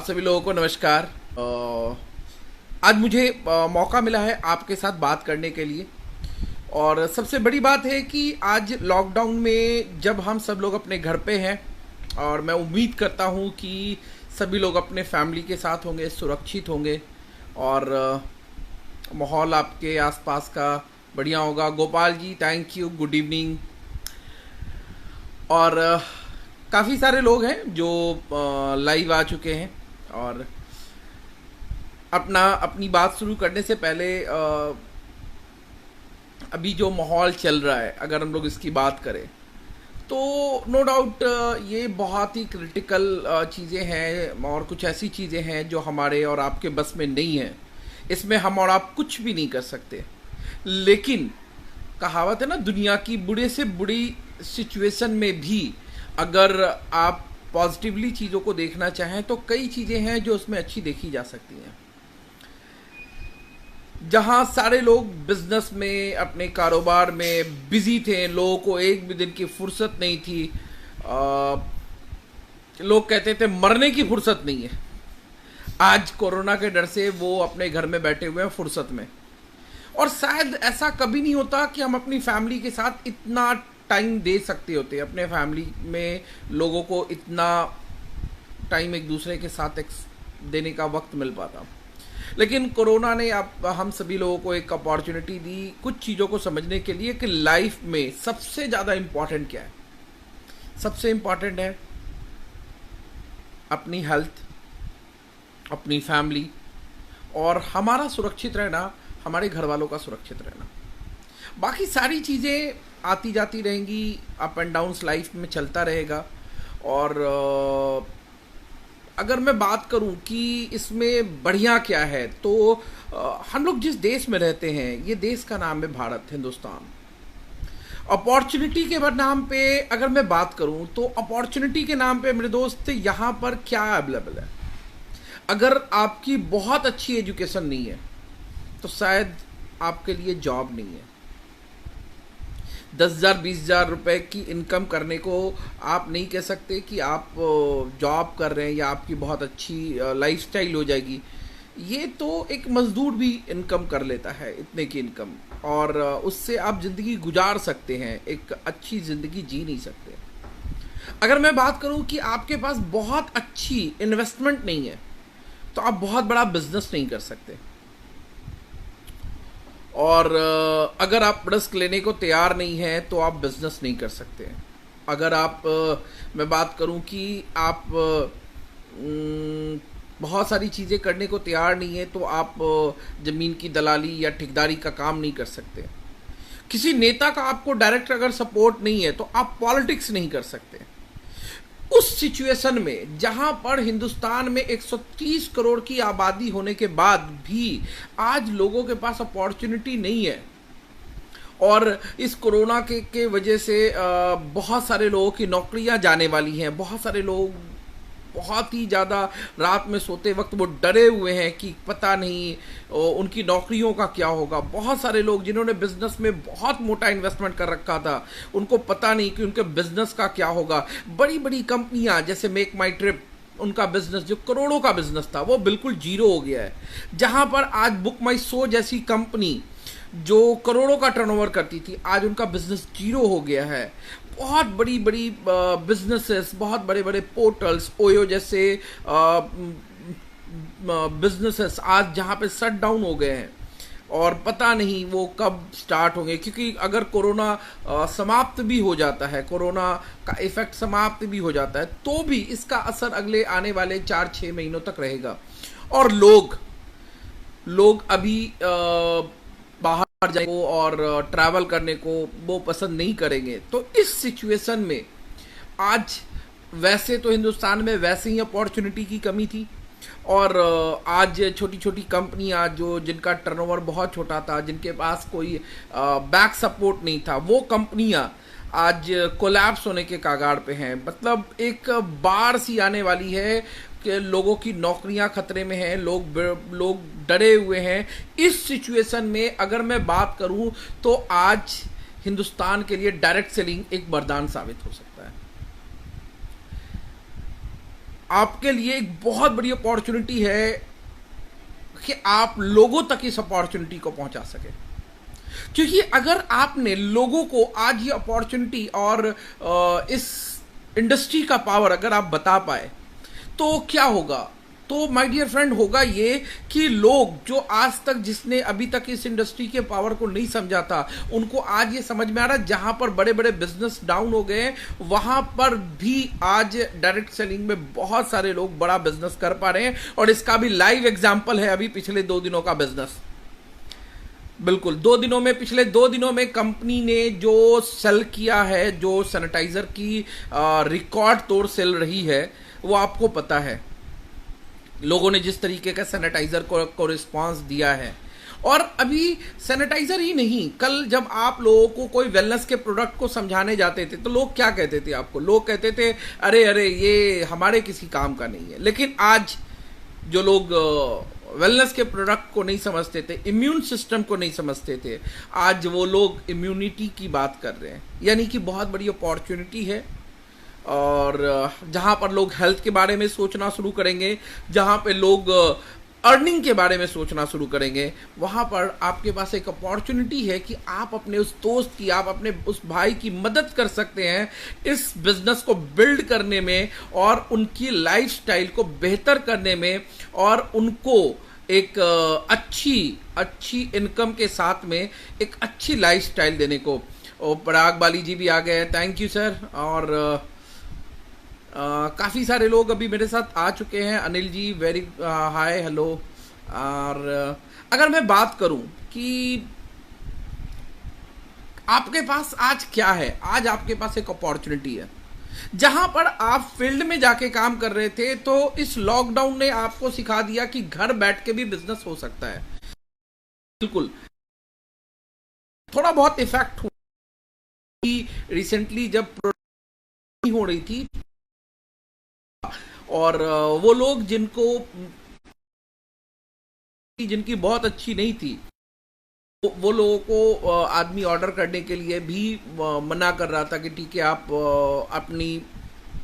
आप सभी लोगों को नमस्कार। आज मुझे मौका मिला है आपके साथ बात करने के लिए। और सबसे बड़ी बात है कि आज लॉकडाउन में जब हम सब लोग अपने घर पे हैं और मैं उम्मीद करता हूँ कि सभी लोग अपने फैमिली के साथ होंगे, सुरक्षित होंगे और माहौल आपके आसपास का बढ़िया होगा। Gopal ji, thank you, good evening. और काफ़ी सारे लोग हैं जो लाइव आ चुके हैं। और अपनी बात शुरू करने से पहले अभी जो माहौल चल रहा है, अगर हम लोग इसकी बात करें तो नो डाउट ये बहुत ही क्रिटिकल चीज़ें हैं और कुछ ऐसी चीज़ें हैं जो हमारे और आपके बस में नहीं है। इसमें हम और आप कुछ भी नहीं कर सकते। लेकिन कहावत है ना, दुनिया की बुरे से बुरी सिचुएशन में भी अगर आप पॉजिटिवली चीज़ों को देखना चाहें तो कई चीज़ें हैं जो उसमें अच्छी देखी जा सकती हैं। जहां सारे लोग बिजनेस में, अपने कारोबार में बिजी थे, लोगों को एक भी दिन की फुर्सत नहीं थी। लोग कहते थे मरने की फुर्सत नहीं है। आज कोरोना के डर से वो अपने घर में बैठे हुए हैं फुर्सत में। और शायद ऐसा कभी नहीं होता कि हम अपनी फैमिली के साथ इतना टाइम दे सकते होते, अपने फैमिली में लोगों को इतना टाइम एक दूसरे के साथ देने का वक्त मिल पाता। लेकिन कोरोना ने अब हम सभी लोगों को एक अपॉर्चुनिटी दी कुछ चीज़ों को समझने के लिए कि लाइफ में सबसे ज़्यादा इम्पॉर्टेंट क्या है। सबसे इम्पॉर्टेंट है अपनी हेल्थ, अपनी फैमिली और हमारा सुरक्षित रहना, हमारे घर वालों का सुरक्षित रहना। बाकी सारी चीज़ें आती जाती रहेंगी, अप एंड डाउन्स लाइफ में चलता रहेगा। और अगर मैं बात करूं कि इसमें बढ़िया क्या है तो हम लोग जिस देश में रहते हैं, ये देश का नाम है भारत, हिंदुस्तान। अपॉर्चुनिटी के नाम पे अगर मैं बात करूं तो अपॉर्चुनिटी के नाम पे मेरे दोस्त यहाँ पर क्या अवेलेबल है। अगर आपकी बहुत अच्छी एजुकेशन नहीं है तो शायद आपके लिए जॉब नहीं है। 10,000 20,000 रुपए की इनकम करने को आप नहीं कह सकते कि आप जॉब कर रहे हैं या आपकी बहुत अच्छी लाइफस्टाइल हो जाएगी। ये तो एक मजदूर भी इनकम कर लेता है इतने की इनकम, और उससे आप ज़िंदगी गुजार सकते हैं, एक अच्छी ज़िंदगी जी नहीं सकते। अगर मैं बात करूं कि आपके पास बहुत अच्छी इन्वेस्टमेंट नहीं है तो आप बहुत बड़ा बिजनेस नहीं कर सकते। और अगर आप रिस्क लेने को तैयार नहीं हैं तो आप बिजनेस नहीं कर सकते। अगर आप मैं बात करूं कि आप बहुत सारी चीज़ें करने को तैयार नहीं है तो आप ज़मीन की दलाली या ठेकेदारी का काम नहीं कर सकते। किसी नेता का आपको डायरेक्ट अगर सपोर्ट नहीं है तो आप पॉलिटिक्स नहीं कर सकते। उस सिचुएशन में जहां पर हिंदुस्तान में 130 करोड़ की आबादी होने के बाद भी आज लोगों के पास अपॉर्चुनिटी नहीं है, और इस कोरोना के वजह से बहुत सारे लोगों की नौकरियां जाने वाली हैं। बहुत सारे लोग बहुत ही ज़्यादा रात में सोते वक्त वो डरे हुए हैं कि पता नहीं उनकी नौकरियों का क्या होगा। बहुत सारे लोग जिन्होंने बिजनेस में बहुत मोटा इन्वेस्टमेंट कर रखा था, उनको पता नहीं कि उनके बिजनेस का क्या होगा। बड़ी बड़ी कंपनियां जैसे मेक माई ट्रिप, उनका बिजनेस जो करोड़ों का बिजनेस था वो बिल्कुल जीरो हो गया है। जहां पर आज बुक माई शो जैसी कंपनी जो करोड़ों का टर्नओवर करती थी, आज उनका बिजनेस जीरो हो गया है। बहुत बड़ी बड़ी बिजनेसेस, बहुत बड़े बड़े पोर्टल्स, ओयो जैसे बिजनेसेस आज जहाँ पे शट डाउन हो गए हैं और पता नहीं वो कब स्टार्ट होंगे। क्योंकि अगर कोरोना समाप्त भी हो जाता है, कोरोना का इफेक्ट समाप्त भी हो जाता है, तो भी इसका असर अगले आने वाले 4-6 महीनों तक रहेगा। और लोग अभी बाहर जाने को और ट्रैवल करने को वो पसंद नहीं करेंगे। तो इस सिचुएशन में आज वैसे तो हिंदुस्तान में वैसे ही अपॉर्चुनिटी की कमी थी, और आज छोटी छोटी कंपनियां जो जिनका टर्नओवर बहुत छोटा था, जिनके पास कोई बैक सपोर्ट नहीं था, वो कंपनियां आज कोलैप्स होने के कगार पे हैं। मतलब एक बाढ़ सी आने वाली है कि लोगों की नौकरियां खतरे में हैं, लोग डरे हुए हैं। इस सिचुएशन में अगर मैं बात करूं तो आज हिंदुस्तान के लिए डायरेक्ट सेलिंग एक वरदान साबित हो सकता है। आपके लिए एक बहुत बड़ी अपॉर्चुनिटी है कि आप लोगों तक इस अपॉर्चुनिटी को पहुंचा सके। क्योंकि अगर आपने लोगों को आज ये अपॉर्चुनिटी और इस इंडस्ट्री का पावर अगर आप बता पाए तो क्या होगा, तो माय डियर फ्रेंड होगा ये कि लोग जो आज तक जिसने अभी तक इस इंडस्ट्री के पावर को नहीं समझा था, उनको आज ये समझ में आ रहा है। जहां पर बड़े बड़े बिजनेस डाउन हो गए वहां पर भी आज डायरेक्ट सेलिंग में बहुत सारे लोग बड़ा बिजनेस कर पा रहे हैं, और इसका भी लाइव एग्जांपल है अभी पिछले 2 दिनों का बिजनेस। बिल्कुल 2 दिनों में, पिछले 2 दिनों में कंपनी ने जो सेल किया है, जो सैनिटाइजर की रिकॉर्ड तोड़ सेल रही है, वो आपको पता है। लोगों ने जिस तरीके का सैनिटाइजर को रिस्पांस दिया है, और अभी सैनिटाइजर ही नहीं, कल जब आप लोगों को कोई वेलनेस के प्रोडक्ट को समझाने जाते थे तो लोग क्या कहते थे आपको, लोग कहते थे अरे अरे ये हमारे किसी काम का नहीं है। लेकिन आज जो लोग वेलनेस के प्रोडक्ट को नहीं समझते थे, इम्यून सिस्टम को नहीं समझते थे, आज वो लोग इम्यूनिटी की बात कर रहे हैं। यानी कि बहुत बड़ी अपॉर्चुनिटी है, और जहां पर लोग हेल्थ के बारे में सोचना शुरू करेंगे, जहां पे लोग अर्निंग के बारे में सोचना शुरू करेंगे, वहां पर आपके पास एक अपॉर्चुनिटी है कि आप अपने उस दोस्त की, आप अपने उस भाई की मदद कर सकते हैं इस बिजनेस को बिल्ड करने में, और उनकी लाइफस्टाइल को बेहतर करने में, और उनको एक अच्छी इनकम के साथ में एक अच्छी लाइफस्टाइल देने को। और पराग बाली जी भी आ गए, थैंक यू सर। और काफ़ी सारे लोग अभी मेरे साथ आ चुके हैं। Anil ji very hi hello. और अगर मैं बात करूं कि आपके पास आज क्या है, आज आपके पास एक अपॉर्चुनिटी है। जहां पर आप फील्ड में जाके काम कर रहे थे, तो इस लॉकडाउन ने आपको सिखा दिया कि घर बैठ के भी बिजनेस हो सकता है। बिल्कुल थोड़ा बहुत इफेक्ट हुआ रिसेंटली जब हो रही थी, और वो लोग जिनकी बहुत अच्छी नहीं थी, वो लोगों को आदमी ऑर्डर करने के लिए भी मना कर रहा था कि ठीक है आप अपनी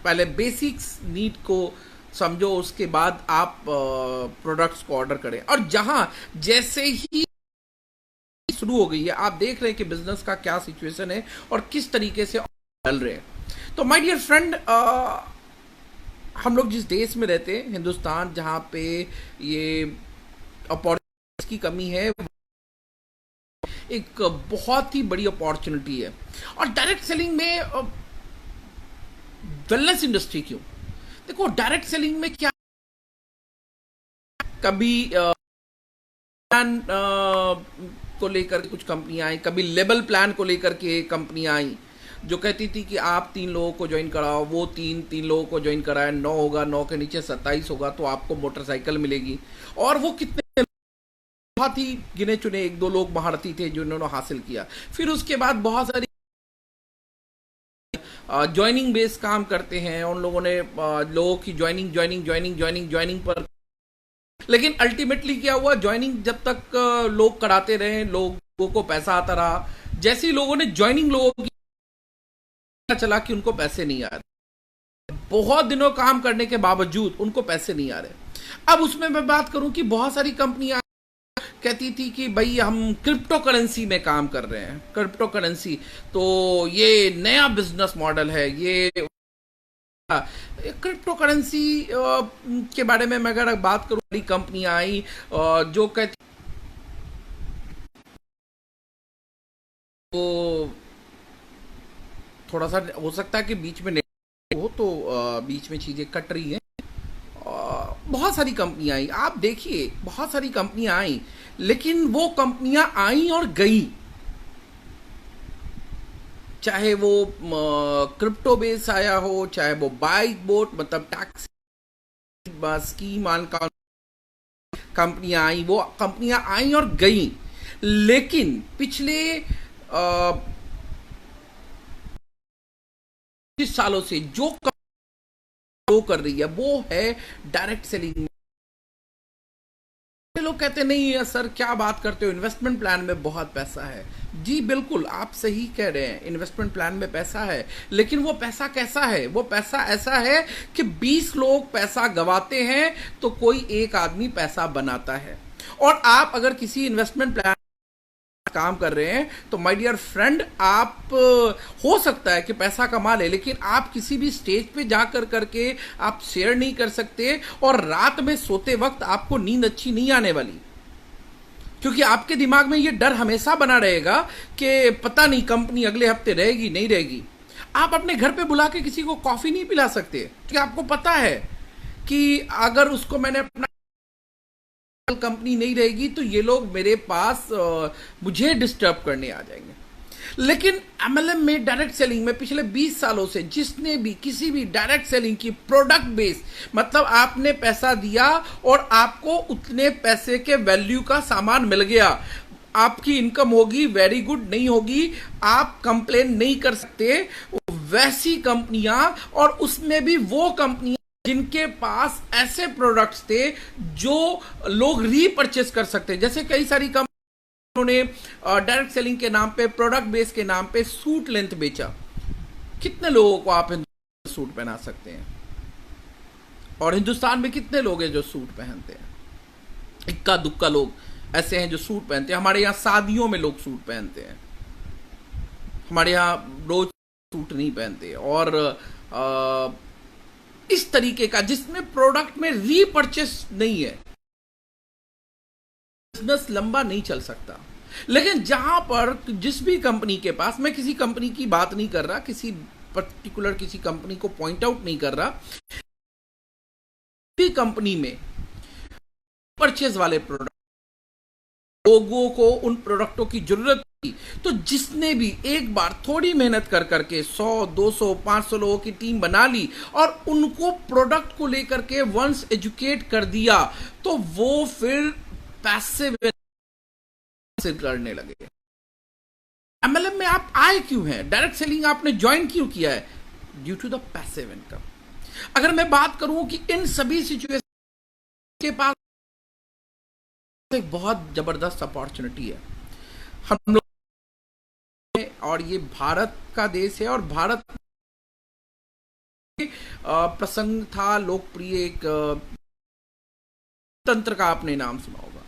पहले बेसिक्स नीड को समझो, उसके बाद आप प्रोडक्ट्स को ऑर्डर करें। और जहां जैसे ही शुरू हो गई है, आप देख रहे हैं कि बिजनेस का क्या सिचुएशन है और किस तरीके से चल रहे हैं। तो माय डियर फ्रेंड, हम लोग जिस देश में रहते हैं, हिंदुस्तान, जहाँ पे ये अपॉर्चुनिटीज की कमी है, एक बहुत ही बड़ी अपॉर्चुनिटी है। और डायरेक्ट सेलिंग में वेलनेस इंडस्ट्री क्यों? देखो डायरेक्ट सेलिंग में क्या, कभी प्लान को लेकर कुछ कंपनियां आई, कभी लेबल प्लान को लेकर के कंपनियां आई जो कहती थी कि आप 3 लोगों को ज्वाइन कराओ, वो तीन लोगों को ज्वाइन कराए, 9 होगा, 9 के नीचे 27 होगा तो आपको मोटरसाइकिल मिलेगी। और वो कितने बहुत ही गिने चुने 1-2 लोग महारथी थे जिन्होंने हासिल किया। फिर उसके बाद बहुत सारी ज्वाइनिंग बेस काम करते हैं, उन लोगों ने लोगों की ज्वाइनिंग पर, लेकिन अल्टीमेटली क्या हुआ, ज्वाइनिंग जब तक लोग कराते रहे, लोगों को पैसा आता रहा। जैसे ही लोगों ने ज्वाइनिंग, लोगों की चला कि उनको पैसे नहीं आ रहे, बहुत दिनों काम करने के बावजूद उनको पैसे नहीं आ रहे। अब उसमें मैं बात करूं कि बहुत सारी कंपनियां कहती थी कि भाई हम क्रिप्टो करेंसी में काम कर रहे हैं, क्रिप्टो करेंसी तो ये नया बिजनेस मॉडल है। ये क्रिप्टो करेंसी के बारे में मैं अगर बात करूं, बड़ी कंपनियां आई जो कहती तो थोड़ा सा हो सकता है कि बीच में हो, तो बीच में चीजें कट रही हैं। बहुत सारी कंपनियां आई, आप देखिए बहुत सारी कंपनियां आई, लेकिन वो कंपनियां आई और गई, चाहे वो क्रिप्टो बेस आया हो, चाहे वो बाइक बोट मतलब टैक्सी स्कीम का कंपनियां आई, वो कंपनियां आई और गई। लेकिन पिछले 30 सालों से जो कर रही है वो है डायरेक्ट सेलिंग। लोग लोग कहते हैं नहीं सर क्या बात करते हो, इन्वेस्टमेंट प्लान में बहुत पैसा है। जी बिल्कुल, आप सही कह रहे हैं, इन्वेस्टमेंट प्लान में पैसा है, लेकिन वो पैसा कैसा है? वो पैसा ऐसा है कि 20 लोग पैसा गवाते हैं तो कोई एक आदमी पैसा बनाता है। और आप अगर किसी इन्वेस्टमेंट प्लान काम कर रहे हैं तो माय डियर फ्रेंड, आप हो सकता है कि पैसा कमा ले, लेकिन आप किसी भी स्टेज पे जाकर करके आप शेयर नहीं कर सकते, और रात में सोते वक्त आपको नींद अच्छी नहीं आने वाली, क्योंकि आपके दिमाग में ये डर हमेशा बना रहेगा कि पता नहीं कंपनी अगले हफ्ते रहेगी नहीं रहेगी। आप अपने घर पे बुला के किसी को कॉफी नहीं पिला सकते, क्योंकि आपको पता है कि अगर उसको मैंने अपना कंपनी नहीं रहेगी तो ये लोग मेरे पास मुझे डिस्टर्ब करने आ जाएंगे। लेकिन एमएलएम में, डायरेक्ट सेलिंग में पिछले 20 सालों से जिसने भी किसी भी डायरेक्ट सेलिंग की प्रोडक्ट बेस, मतलब आपने पैसा दिया और आपको उतने पैसे के वैल्यू का सामान मिल गया, आपकी इनकम होगी वेरी गुड, नहीं होगी आप कंप्लेन नहीं कर सकते। वैसी कंपनियां, और उसमें भी वो कंपनियां जिनके पास ऐसे प्रोडक्ट्स थे जो लोग रीपरचेस कर सकते हैं। जैसे कई सारी कंपनियों ने डायरेक्ट सेलिंग के नाम पे, प्रोडक्ट बेस के नाम पे सूट लेंथ बेचा। कितने लोगों को आप सूट पहना सकते हैं? और हिंदुस्तान में कितने लोग हैं जो सूट पहनते हैं? इक्का दुक्का लोग ऐसे हैं जो सूट पहनते हैं। हमारे यहाँ शादियों में लोग सूट पहनते हैं, हमारे यहाँ रोज सूट नहीं पहनते। और इस तरीके का जिसमें प्रोडक्ट में रीपरचेस नहीं है, बिजनेस लंबा नहीं चल सकता। लेकिन जहां पर जिस भी कंपनी के पास, मैं किसी कंपनी की बात नहीं कर रहा, किसी पर्टिकुलर किसी कंपनी को पॉइंट आउट नहीं कर रहा, भी कंपनी में परचेज वाले प्रोडक्ट, लोगों को उन प्रोडक्टों की जरूरत थी, तो जिसने भी एक बार थोड़ी मेहनत कर करके 100, 200, 500 लोगों की टीम बना ली और उनको प्रोडक्ट को लेकर के वंस एजुकेट कर दिया, तो वो फिर पैसिव करने लगे। एमएलएम में आप आए क्यों हैं? डायरेक्ट सेलिंग आपने ज्वाइन क्यों किया है? Due to the passive income. अगर मैं बात करूं कि इन सभी सिचुएशन के पास एक बहुत जबरदस्त अपॉर्चुनिटी है, हम लोग, और ये भारत का देश है, और भारत प्रसंग था लोकप्रिय, एक तंत्र का आपने नाम सुना होगा।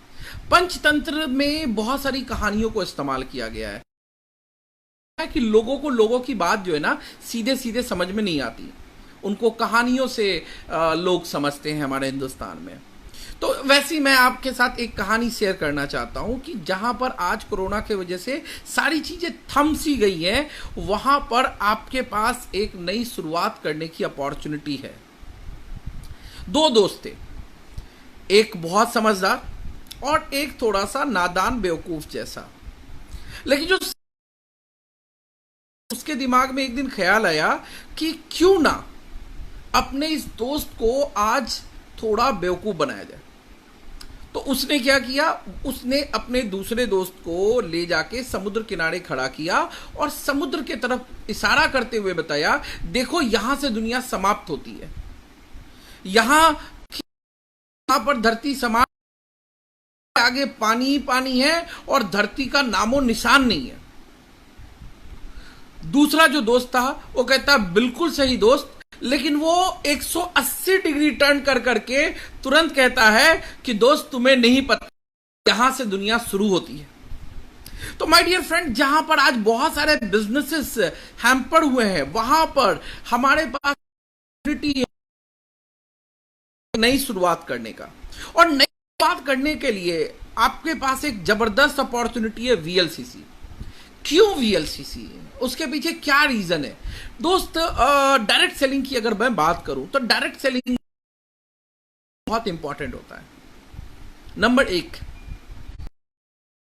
पंचतंत्र में बहुत सारी कहानियों को इस्तेमाल किया गया है कि लोगों को, लोगों की बात जो है ना सीधे सीधे समझ में नहीं आती, उनको कहानियों से लोग समझते हैं हमारे हिंदुस्तान में। तो वैसे ही मैं आपके साथ एक कहानी शेयर करना चाहता हूं कि जहां पर आज कोरोना की वजह से सारी चीजें थम सी गई हैं, वहां पर आपके पास एक नई शुरुआत करने की अपॉर्चुनिटी है। दो दोस्त थे, एक बहुत समझदार और एक थोड़ा सा नादान बेवकूफ जैसा। लेकिन जो उसके दिमाग में एक दिन ख्याल आया कि क्यों ना अपने इस दोस्त को आज थोड़ा बेवकूफ बनाया जाए। तो उसने क्या किया, उसने अपने दूसरे दोस्त को ले जाके समुद्र किनारे खड़ा किया और समुद्र की तरफ इशारा करते हुए बताया, देखो यहां से दुनिया समाप्त होती है, यहां पर धरती समाप्त, आगे पानी ही पानी है और धरती का नामो निशान नहीं है। दूसरा जो दोस्त था वो कहता बिल्कुल सही दोस्त, लेकिन वो 180 डिग्री टर्न कर करके तुरंत कहता है कि दोस्त तुम्हें नहीं पता यहां से दुनिया शुरू होती है। तो माय डियर फ्रेंड, जहां पर आज बहुत सारे बिजनेसेस हैम्पर हुए हैं, वहां पर हमारे पास अपॉर्चुनिटी है नई शुरुआत करने का। और नई शुरुआत करने के लिए आपके पास एक जबरदस्त अपॉर्चुनिटी है, वीएलसीसी। क्यों वीएलसीसी? उसके पीछे क्या रीजन है? दोस्त, डायरेक्ट सेलिंग की अगर मैं बात करूं तो डायरेक्ट सेलिंग बहुत इंपॉर्टेंट होता है। नंबर 1,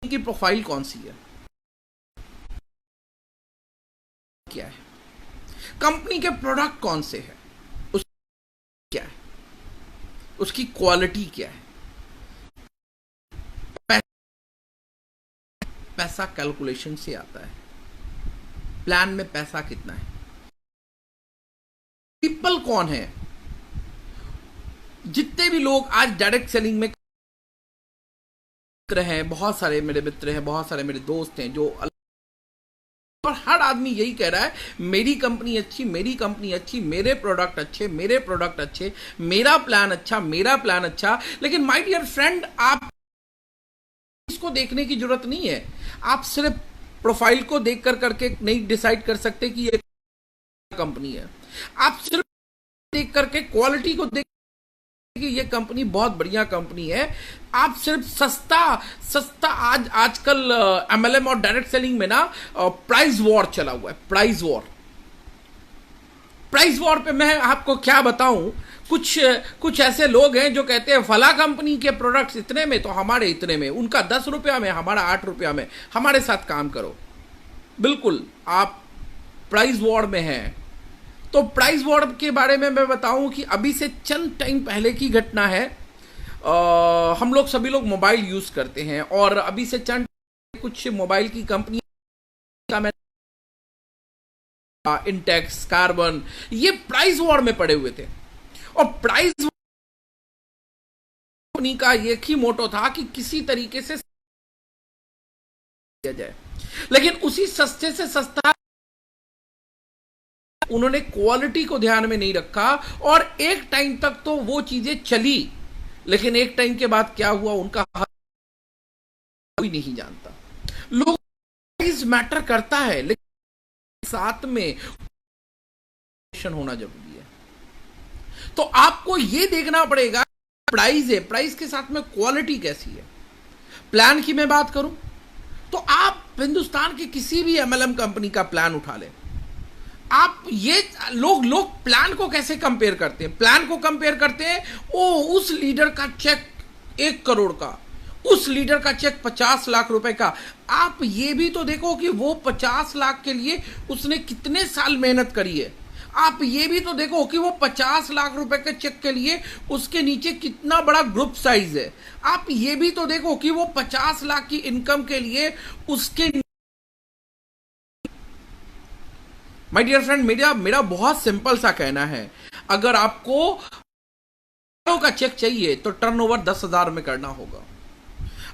की प्रोफाइल कौन सी है, क्या है, कंपनी के प्रोडक्ट कौन से है, क्या है, उसकी क्वालिटी क्या है, पैसा कैलकुलेशन से आता है, प्लान में पैसा कितना है, पीपल कौन है। जितने भी लोग आज डायरेक्ट सेलिंग में मित्र हैं, बहुत सारे मेरे मित्र हैं, बहुत सारे मेरे दोस्त हैं जो, और हर आदमी यही कह रहा है मेरी कंपनी अच्छी, मेरी कंपनी अच्छी, मेरे प्रोडक्ट अच्छे, मेरे प्रोडक्ट अच्छे, मेरा प्लान अच्छा, मेरा प्लान अच्छा। लेकिन माय डियर फ्रेंड, आप इसको देखने की जरूरत नहीं है। आप सिर्फ प्रोफाइल को देख कर करके नहीं डिसाइड कर सकते कि ये कंपनी है। आप सिर्फ देख करके, क्वालिटी को देख कि ये कंपनी बहुत बढ़िया कंपनी है। आप सिर्फ सस्ता आजकल एमएलएम और डायरेक्ट सेलिंग में ना प्राइस वॉर चला हुआ है। प्राइस वॉर पे मैं आपको क्या बताऊं, कुछ ऐसे लोग हैं जो कहते हैं फला कंपनी के प्रोडक्ट्स इतने में तो हमारे इतने में, उनका 10 रुपया में, हमारा 8 रुपया में, हमारे साथ काम करो। बिल्कुल आप प्राइस वॉर में हैं। तो प्राइस वॉर के बारे में मैं बताऊं कि अभी से चंद टाइम पहले की घटना है। हम लोग सभी लोग मोबाइल यूज करते हैं, और अभी से चंद कुछ मोबाइल की कंपनी का मैं इंटेक्स, कार्बन, ये प्राइस वॉर में पड़े हुए थे। और प्राइस कंपनी का एक ही मोटो था कि किसी तरीके से किया जाए, लेकिन उसी सस्ते से सस्ता उन्होंने क्वालिटी को ध्यान में नहीं रखा, और एक टाइम तक तो वो चीजें चली, लेकिन एक टाइम के बाद क्या हुआ उनका कोई नहीं जानता। लोग प्राइस मैटर करता है, लेकिन साथ में होना जरूरी है। तो आपको ये देखना पड़ेगा प्राइस है, प्राइस के साथ में क्वालिटी कैसी है। प्लान की मैं बात करूं तो आप हिंदुस्तान के किसी भी एमएलएम कंपनी का प्लान उठा लें। आप ये लोग प्लान को कैसे कंपेयर करते हैं? प्लान को कंपेयर करते हैं, उस लीडर का चेक 1 करोड़ का, उस लीडर का चेक 50 लाख रुपए का। आप ये भी तो देखो कि वो 50 लाख के लिए उसने कितने साल मेहनत करी है। आप ये भी तो देखो कि वो 50 लाख रुपए के चेक के लिए उसके नीचे कितना बड़ा ग्रुप साइज है। आप ये भी तो देखो कि वो 50 लाख की इनकम के लिए उसके, माय डियर फ्रेंड, मेरा बहुत सिंपल सा कहना है, अगर आपको का चेक चाहिए तो टर्नओवर 10,000 में करना होगा।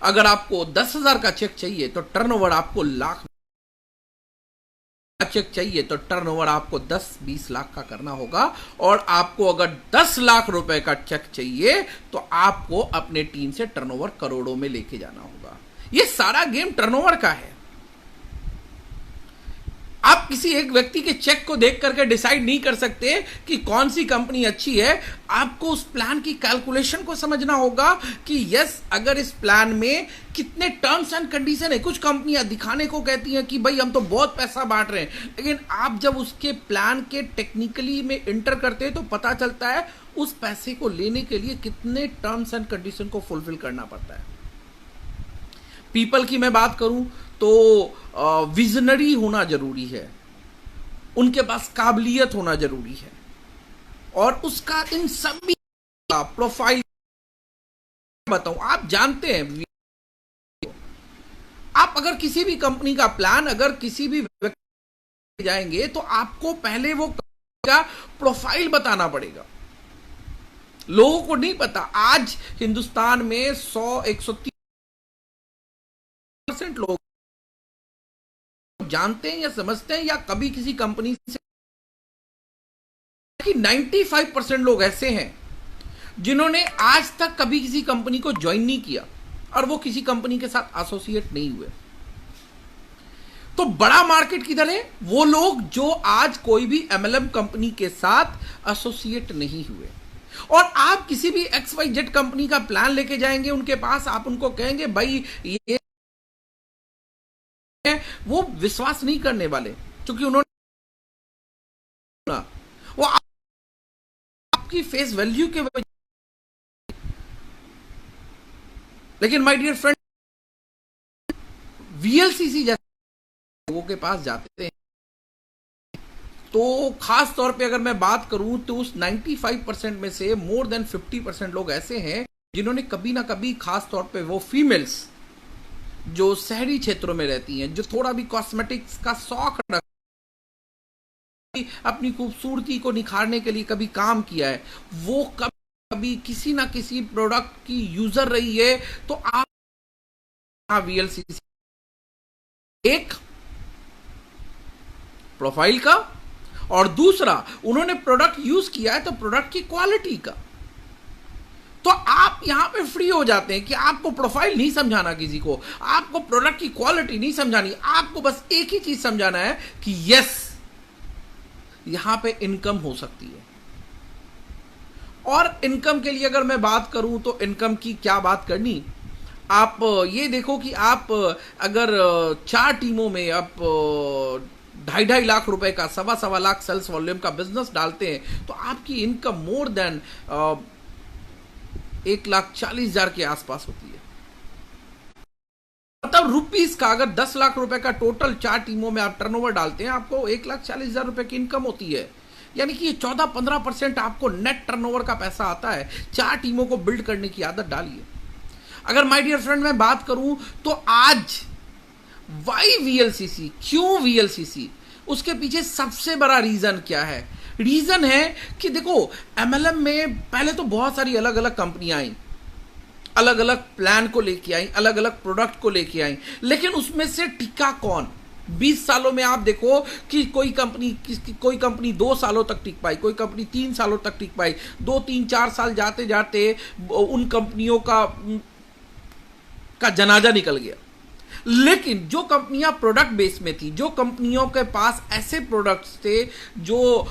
अगर आपको 10,000 का चेक चाहिए तो टर्नओवर आपको लाख का चेक चाहिए तो टर्नओवर आपको 10-20 लाख का करना होगा। और आपको अगर 10 लाख रुपए का चेक चाहिए तो आपको अपने टीम से टर्नओवर करोड़ों में लेके जाना होगा। ये सारा गेम टर्नओवर का है। आप किसी एक व्यक्ति के चेक को देख करके डिसाइड नहीं कर सकते कि कौन सी कंपनी अच्छी है। आपको उस प्लान की कैलकुलेशन को समझना होगा कि यस, अगर इस प्लान में कितने टर्म्स एंड कंडीशन है। कुछ कंपनियां दिखाने को कहती हैं कि भाई हम तो बहुत पैसा बांट रहे हैं, लेकिन आप जब उसके प्लान के टेक्निकली में इंटर करते हैं तो पता चलता है उस पैसे को लेने के लिए कितने टर्म्स एंड कंडीशन को फुलफिल करना पड़ता है। पीपल की मैं बात करूं तो विजनरी होना जरूरी है, उनके पास काबिलियत होना जरूरी है, और उसका इन सभी प्रोफाइल बताऊं, आप जानते हैं, आप अगर किसी भी कंपनी का प्लान अगर किसी भी व्यक्ति जाएंगे तो आपको पहले वो का प्रोफाइल बताना पड़ेगा। लोगों को नहीं पता, आज हिंदुस्तान में 100-130% लोग जानते हैं या समझते हैं या कभी किसी कंपनी से, कि 95% लोग ऐसे हैं जिन्होंने आज तक कभी किसी कंपनी को ज्वाइन नहीं किया और वो किसी कंपनी के साथ एसोसिएट नहीं हुए। तो बड़ा मार्केट किधर है? वो लोग जो आज कोई भी एमएलएम कंपनी के साथ एसोसिएट नहीं हुए। और आप किसी भी XYZ कंपनी का प्लान लेके जाएंगे उनके पास, आप उनको कहेंगे भाई ये, वो विश्वास नहीं करने वाले, क्योंकि उन्होंने वो आपकी फेस वैल्यू के वजह। लेकिन माय डियर फ्रेंड, VLCC जैसे लोगों के पास जाते हैं तो खास तौर पे अगर मैं बात करूं तो उस 95% में से मोर देन 50% लोग ऐसे हैं जिन्होंने कभी ना कभी, खास तौर पे वो फीमेल्स जो शहरी क्षेत्रों में रहती हैं, जो थोड़ा भी कॉस्मेटिक्स का शौक रखती, अपनी खूबसूरती को निखारने के लिए कभी काम किया है, वो कभी किसी ना किसी प्रोडक्ट की यूजर रही है। तो आप वीएलसीसी, एक प्रोफाइल का और दूसरा उन्होंने प्रोडक्ट यूज किया है तो प्रोडक्ट की क्वालिटी का। तो आप यहां पे फ्री हो जाते हैं कि आपको प्रोफाइल नहीं समझाना किसी को, आपको प्रोडक्ट की क्वालिटी नहीं समझानी, आपको बस एक ही चीज समझाना है कि यस यहां पे इनकम हो सकती है। और इनकम के लिए अगर मैं बात करूं तो इनकम की क्या बात करनी, आप ये देखो कि आप अगर 4 टीमों में आप 2.5 लाख रुपए का 1.25 लाख सेल्स वॉल्यूम का बिजनेस डालते हैं तो आपकी इनकम मोर देन 1,40,000 के आसपास होती है। मतलब रुपीस का अगर 10 लाख रुपए का टोटल 4 टीमों में आप टर्नओवर डालते हैं आपको 1,40,000 रुपए की इनकम होती है। यानी कि ये 14-15% आपको नेट टर्नओवर का पैसा आता है। 4 टीमों को बिल्ड करने की आदत डालिए। अगर माय डियर फ्रेंड मैं बात करूं तो आज वाई वीएलसीसी, क्यों वीएलसीसी, उसके पीछे सबसे बड़ा रीजन क्या है? रीजन है कि देखो एमएलएम में पहले तो बहुत सारी अलग अलग कंपनियां आई, अलग अलग प्लान को लेके आई, अलग अलग प्रोडक्ट को लेके आई, लेकिन उसमें से टिका कौन? 20 सालों में आप देखो कि कोई कंपनी 2 सालों तक टिक पाई, कोई कंपनी 3 सालों तक टिक पाई, 2, 3, 4 साल जाते जाते उन कंपनियों का जनाजा निकल गया। लेकिन जो कंपनियां प्रोडक्ट बेस में थी, जो कंपनियों के पास ऐसे प्रोडक्ट्स थे जो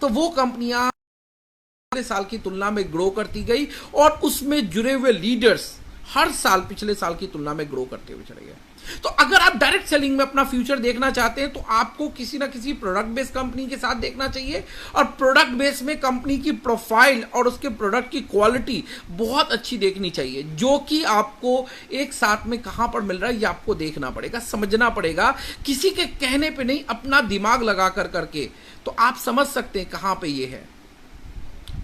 तो वो कंपनियां पिछले साल की तुलना में ग्रो करती गई और उसमें जुड़े हुए लीडर्स हर साल पिछले साल की तुलना में ग्रो करते हुए चले गए। तो अगर आप डायरेक्ट सेलिंग में अपना फ्यूचर देखना चाहते हैं तो आपको किसी ना किसी प्रोडक्ट बेस्ड कंपनी के साथ देखना चाहिए और प्रोडक्ट बेस में कंपनी की प्रोफाइल और उसके प्रोडक्ट की क्वालिटी बहुत अच्छी देखनी चाहिए, जो कि आपको एक साथ में कहां पर मिल रहा है ये आपको देखना पड़ेगा, समझना पड़ेगा, किसी के कहने पे नहीं, अपना दिमाग लगा करके तो आप समझ सकते हैं कहां पे ये है।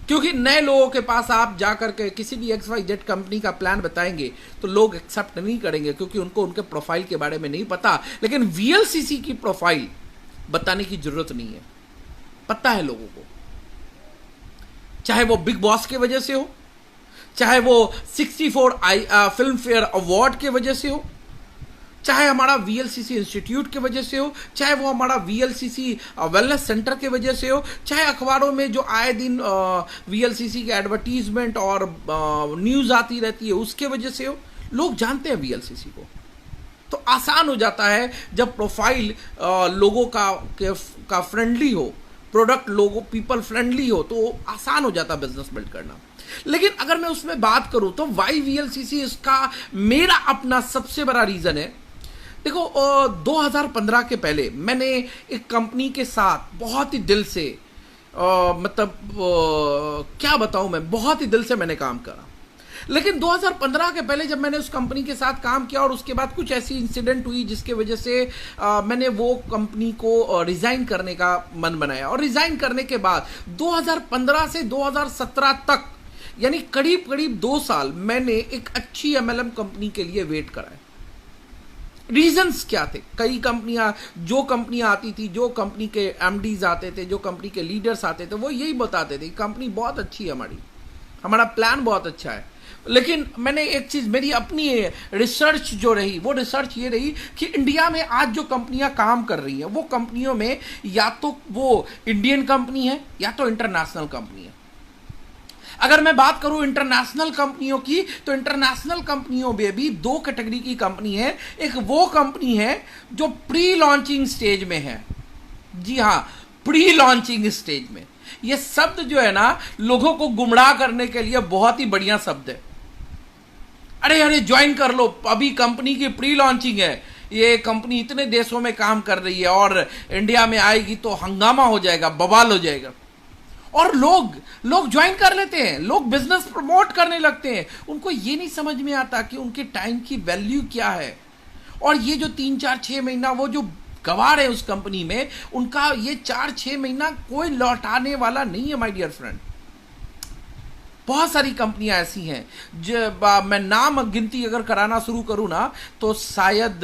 क्योंकि नए लोगों के पास आप जाकर के किसी भी XYZ कंपनी का प्लान बताएंगे तो लोग एक्सेप्ट नहीं करेंगे क्योंकि उनको उनके प्रोफाइल के बारे में नहीं पता। लेकिन वीएलसीसी की प्रोफाइल बताने की जरूरत नहीं है, पता है लोगों को, चाहे वो बिग बॉस के वजह से हो, चाहे वो 64 फिल्म फेयर अवार्ड के वजह से हो, चाहे हमारा वीएलसीसी इंस्टीट्यूट की वजह से हो, चाहे वो हमारा वीएलसीसी वेलनेस सेंटर के वजह से हो, चाहे अखबारों में जो आए दिन वीएलसीसी के एडवर्टीजमेंट और न्यूज आती रहती है उसके वजह से हो। लोग जानते हैं वीएलसीसी को, तो आसान हो जाता है जब प्रोफाइल लोगों का फ्रेंडली हो, प्रोडक्ट लोगों पीपल फ्रेंडली हो, तो आसान हो जाता है बिजनेस बिल्ड करना। लेकिन अगर मैं उसमें बात करूं तो वाई वीएलसीसी, इसका मेरा अपना सबसे बड़ा रीजन है। देखो 2015 के पहले मैंने एक कंपनी के साथ बहुत ही दिल से क्या बताऊं, मैं बहुत ही दिल से मैंने काम करा। लेकिन 2015 के पहले जब मैंने उस कंपनी के साथ काम किया और उसके बाद कुछ ऐसी इंसिडेंट हुई जिसके वजह से मैंने वो कंपनी को रिजाइन करने का मन बनाया। और रिजाइन करने के बाद 2015 से 2017 तक यानी करीब करीब 2 साल मैंने एक अच्छी एमएलएम कंपनी के लिए वेट करा है। रीजंस क्या थे? कई कंपनियां आती थी, जो कंपनी के एमडीज आते थे, जो कंपनी के लीडर्स आते थे, वो यही बताते थे कंपनी बहुत अच्छी है, हमारा प्लान बहुत अच्छा है। लेकिन मैंने एक चीज, मेरी अपनी रिसर्च जो रही, वो रिसर्च ये रही कि इंडिया में आज जो कंपनियां काम कर रही हैं वो कंपनियों में या तो वो इंडियन कंपनी है या तो इंटरनेशनल कंपनी है। अगर मैं बात करूं इंटरनेशनल कंपनियों की, तो इंटरनेशनल कंपनियों में भी 2 कैटेगरी की कंपनी है। एक वो कंपनी है जो प्री लॉन्चिंग स्टेज में है। जी हां, प्री लॉन्चिंग स्टेज में। ये शब्द जो है ना, लोगों को गुमराह करने के लिए बहुत ही बढ़िया शब्द है। अरे ज्वाइन कर लो, अभी कंपनी की प्री लॉन्चिंग है, ये कंपनी इतने देशों में काम कर रही है और इंडिया में आएगी तो हंगामा हो जाएगा, बवाल हो जाएगा। और लोग ज्वाइन कर लेते हैं, लोग बिजनेस प्रमोट करने लगते हैं। उनको ये नहीं समझ में आता कि उनके टाइम की वैल्यू क्या है। और ये जो 3, 4, 6 महीना वो जो गवा रहे हैं उस कंपनी में, उनका ये 4-6 महीना कोई लौटाने वाला नहीं है माय डियर फ्रेंड। बहुत सारी कंपनियां ऐसी हैं जो मैं नाम गिनती अगर कराना शुरू करूं ना तो शायद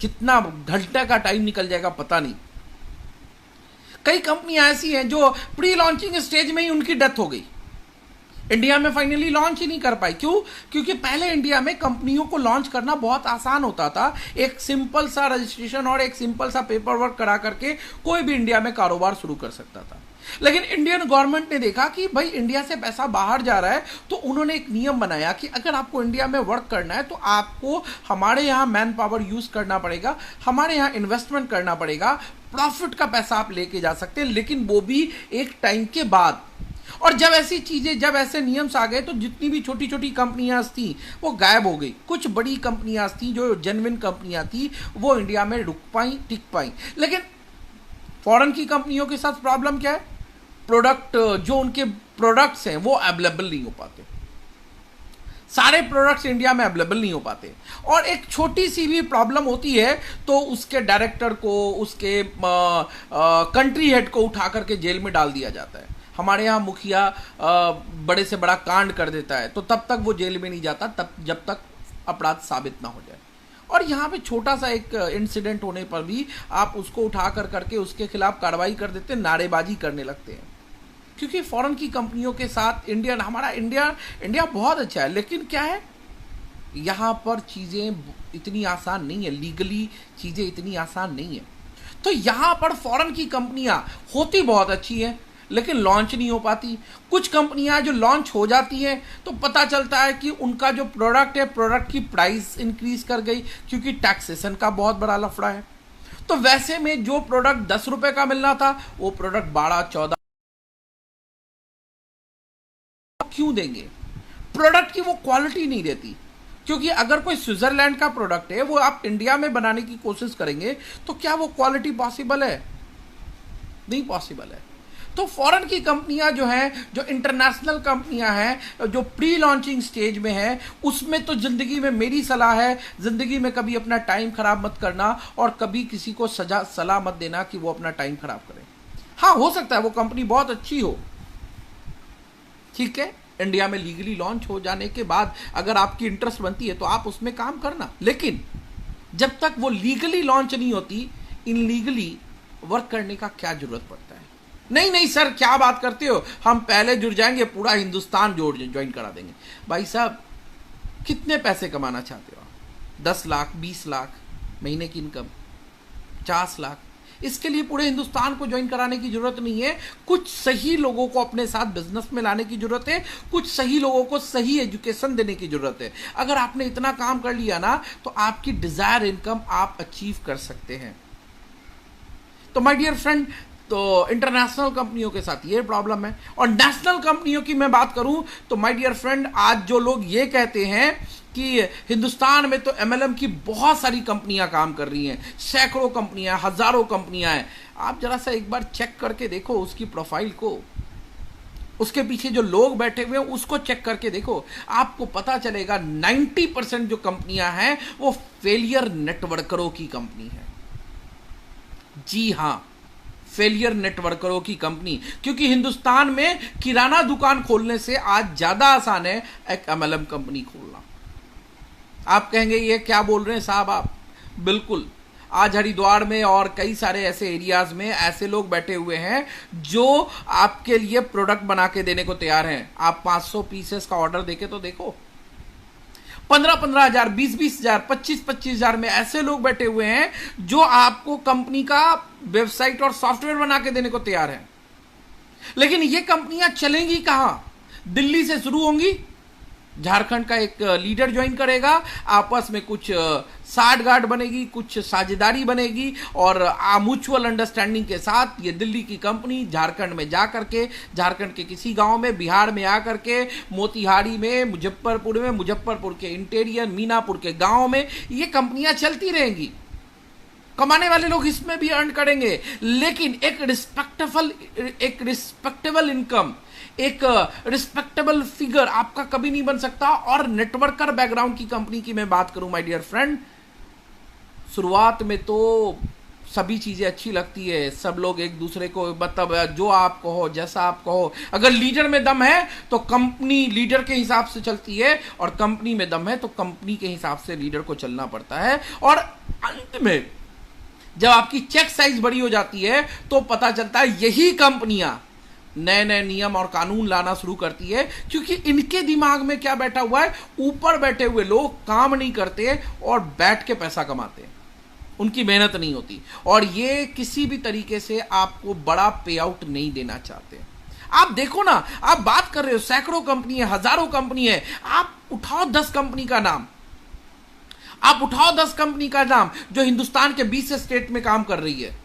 कितना घंटे का टाइम निकल जाएगा पता नहीं। कई कंपनियां ऐसी हैं जो प्री लॉन्चिंग स्टेज में ही उनकी डेथ हो गई। इंडिया में फाइनली लॉन्च ही नहीं कर पाई। क्यों? क्योंकि पहले इंडिया में कंपनियों को लॉन्च करना बहुत आसान होता था। एक सिंपल सा रजिस्ट्रेशन और एक सिंपल सा पेपर वर्क करा करके कोई भी इंडिया में कारोबार शुरू कर सकता था। लेकिन इंडियन गवर्नमेंट ने देखा कि भाई इंडिया से पैसा बाहर जा रहा है, तो उन्होंने एक नियम बनाया कि अगर आपको इंडिया में वर्क करना है तो आपको हमारे यहाँ मैन पावर यूज करना पड़ेगा, हमारे यहाँ इन्वेस्टमेंट करना पड़ेगा, प्रॉफिट का पैसा आप लेके जा सकते हैं, लेकिन वो भी एक टाइम के बाद। और जब ऐसी चीजें, जब ऐसे नियम्स आ गए तो जितनी भी छोटी छोटी कंपनियां थी वो गायब हो गई। कुछ बड़ी कंपनियां थी जो जेन्युइन कंपनियां थी वो इंडिया में रुक पाई, टिक पाई। लेकिन फॉरेन की कंपनियों के साथ प्रॉब्लम क्या है? प्रोडक्ट, जो उनके प्रोडक्ट्स हैं वो अवेलेबल नहीं हो पाते। सारे प्रोडक्ट्स इंडिया में अवेलेबल नहीं हो पाते, और एक छोटी सी भी प्रॉब्लम होती है तो उसके डायरेक्टर को, उसके कंट्री हेड को उठा करके जेल में डाल दिया जाता है। हमारे यहाँ मुखिया बड़े से बड़ा कांड कर देता है तो तब तक वो जेल में नहीं जाता, तब जब तक अपराध साबित ना हो जाए। और यहाँ पे छोटा सा एक इंसिडेंट होने पर भी आप उसको उठा कर करके उसके खिलाफ कार्रवाई कर देते, नारेबाजी करने लगते हैं। क्योंकि फॉरेन की कंपनियों के साथ इंडिया बहुत अच्छा है, लेकिन क्या है, यहाँ पर चीज़ें इतनी आसान नहीं है, लीगली चीज़ें इतनी आसान नहीं है। तो यहाँ पर फॉरेन की कंपनियां होती बहुत अच्छी है लेकिन लॉन्च नहीं हो पाती। कुछ कंपनियां जो लॉन्च हो जाती हैं तो पता चलता है कि उनका जो प्रोडक्ट है, प्रोडक्ट की प्राइस इंक्रीज कर गई, क्योंकि टैक्सेशन का बहुत बड़ा लफड़ा है। तो वैसे में जो प्रोडक्ट 10 रुपए का मिलना था वो प्रोडक्ट 12-14 क्यों देंगे? प्रोडक्ट की वो क्वालिटी नहीं देती। क्योंकि अगर कोई स्विट्जरलैंड का प्रोडक्ट है वो आप इंडिया में बनाने की कोशिश करेंगे तो क्या वो क्वालिटी पॉसिबल है? नहीं पॉसिबल है। तो फॉरेन की कंपनियां जो हैं, जो इंटरनेशनल कंपनियां हैं, जो प्री लॉन्चिंग स्टेज में हैं, उसमें तो जिंदगी में मेरी सलाह है, जिंदगी में कभी अपना टाइम खराब मत करना और कभी किसी को सलाह मत देना कि वो अपना टाइम खराब करे। हाँ, हो सकता है वो कंपनी बहुत अच्छी हो, ठीक है, इंडिया में लीगली लॉन्च हो जाने के बाद अगर आपकी इंटरेस्ट बनती है तो आप उसमें काम करना, लेकिन जब तक वो लीगली लॉन्च नहीं होती, इनलीगली वर्क करने का क्या जरूरत पड़ता है? नहीं सर, क्या बात करते हो, हम पहले जुड़ जाएंगे, पूरा हिंदुस्तान ज्वाइन करा देंगे। भाई साहब, कितने पैसे कमाना चाहते हो? 10 लाख, 20 लाख महीने की इनकम, 50 लाख? इसके लिए पूरे हिंदुस्तान को ज्वाइन कराने की जरूरत नहीं है। कुछ सही लोगों को अपने साथ बिजनेस में लाने की जरूरत है, कुछ सही लोगों को सही एजुकेशन देने की जरूरत है। अगर आपने इतना काम कर लिया ना तो आपकी डिजायर इनकम आप अचीव कर सकते हैं। तो माय डियर फ्रेंड, तो इंटरनेशनल कंपनियों के साथ ये प्रॉब्लम है। और नेशनल कंपनियों की मैं बात करूं तो माय डियर फ्रेंड, आज जो लोग ये कहते हैं कि हिंदुस्तान में तो एमएलएम की बहुत सारी कंपनियां काम कर रही हैं, सैकड़ों कंपनियां, हजारों कंपनियां हैं, आप जरा सा एक बार चेक करके देखो उसकी प्रोफाइल को, उसके पीछे जो लोग बैठे हुए हैं उसको चेक करके देखो, आपको पता चलेगा 90% जो कंपनियां हैं वो फेलियर नेटवर्करों की कंपनी है। जी हां, फेलियर नेटवर्करों की कंपनी। क्योंकि हिंदुस्तान में किराना दुकान खोलने से आज ज्यादा आसान है एक एमएलएम कंपनी खोलना। आप कहेंगे ये क्या बोल रहे हैं साहब आप? बिल्कुल, आज हरिद्वार में और कई सारे ऐसे एरियाज में ऐसे लोग बैठे हुए हैं जो आपके लिए प्रोडक्ट बना के देने को तैयार हैं। आप 500 पीसेस का ऑर्डर देके तो देखो, 15-15 हजार, 20-20 हजार, 25-25 हजार में ऐसे लोग बैठे हुए हैं जो आपको कंपनी का वेबसाइट और सॉफ्टवेयर बना के देने को तैयार हैं। लेकिन ये कंपनियां चलेंगी कहां? दिल्ली से शुरू होंगी, झारखंड का एक लीडर ज्वाइन करेगा, आपस में कुछ साठगांठ बनेगी, कुछ साझेदारी बनेगी और म्यूचुअल अंडरस्टैंडिंग के साथ ये दिल्ली की कंपनी झारखंड में जा करके, झारखंड के किसी गांव में, बिहार में आकर के, मोतिहारी में, मुजफ्फरपुर में, मुजफ्फरपुर के इंटीरियर, मीनापुर के गांव में ये कंपनियां चलती रहेंगी। कमाने वाले लोग इसमें भी अर्न करेंगे, लेकिन एक रिस्पेक्टेबल इनकम, एक रिस्पेक्टेबल फिगर आपका कभी नहीं बन सकता। और नेटवर्कर बैकग्राउंड की कंपनी की मैं बात करूं माय डियर फ्रेंड, शुरुआत में तो सभी चीजें अच्छी लगती है, सब लोग एक दूसरे को, मतलब जो आप कहो, जैसा आप कहो, अगर लीडर में दम है तो कंपनी लीडर के हिसाब से चलती है, और कंपनी में दम है तो कंपनी के हिसाब से लीडर को चलना पड़ता है। और अंत में जब आपकी चेक साइज बड़ी हो जाती है तो पता चलता है यही कंपनियां नए नए नियम और कानून लाना शुरू करती है, क्योंकि इनके दिमाग में क्या बैठा हुआ है, ऊपर बैठे हुए लोग काम नहीं करते और बैठ के पैसा कमाते हैं, उनकी मेहनत नहीं होती, और ये किसी भी तरीके से आपको बड़ा पे आउट नहीं देना चाहते। आप देखो ना, आप बात कर रहे हो सैकड़ों कंपनी है, हजारों कंपनी है, आप उठाओ 10 कंपनी का नाम, आप उठाओ 10 कंपनी का नाम जो हिंदुस्तान के 20 स्टेट में काम कर रही है।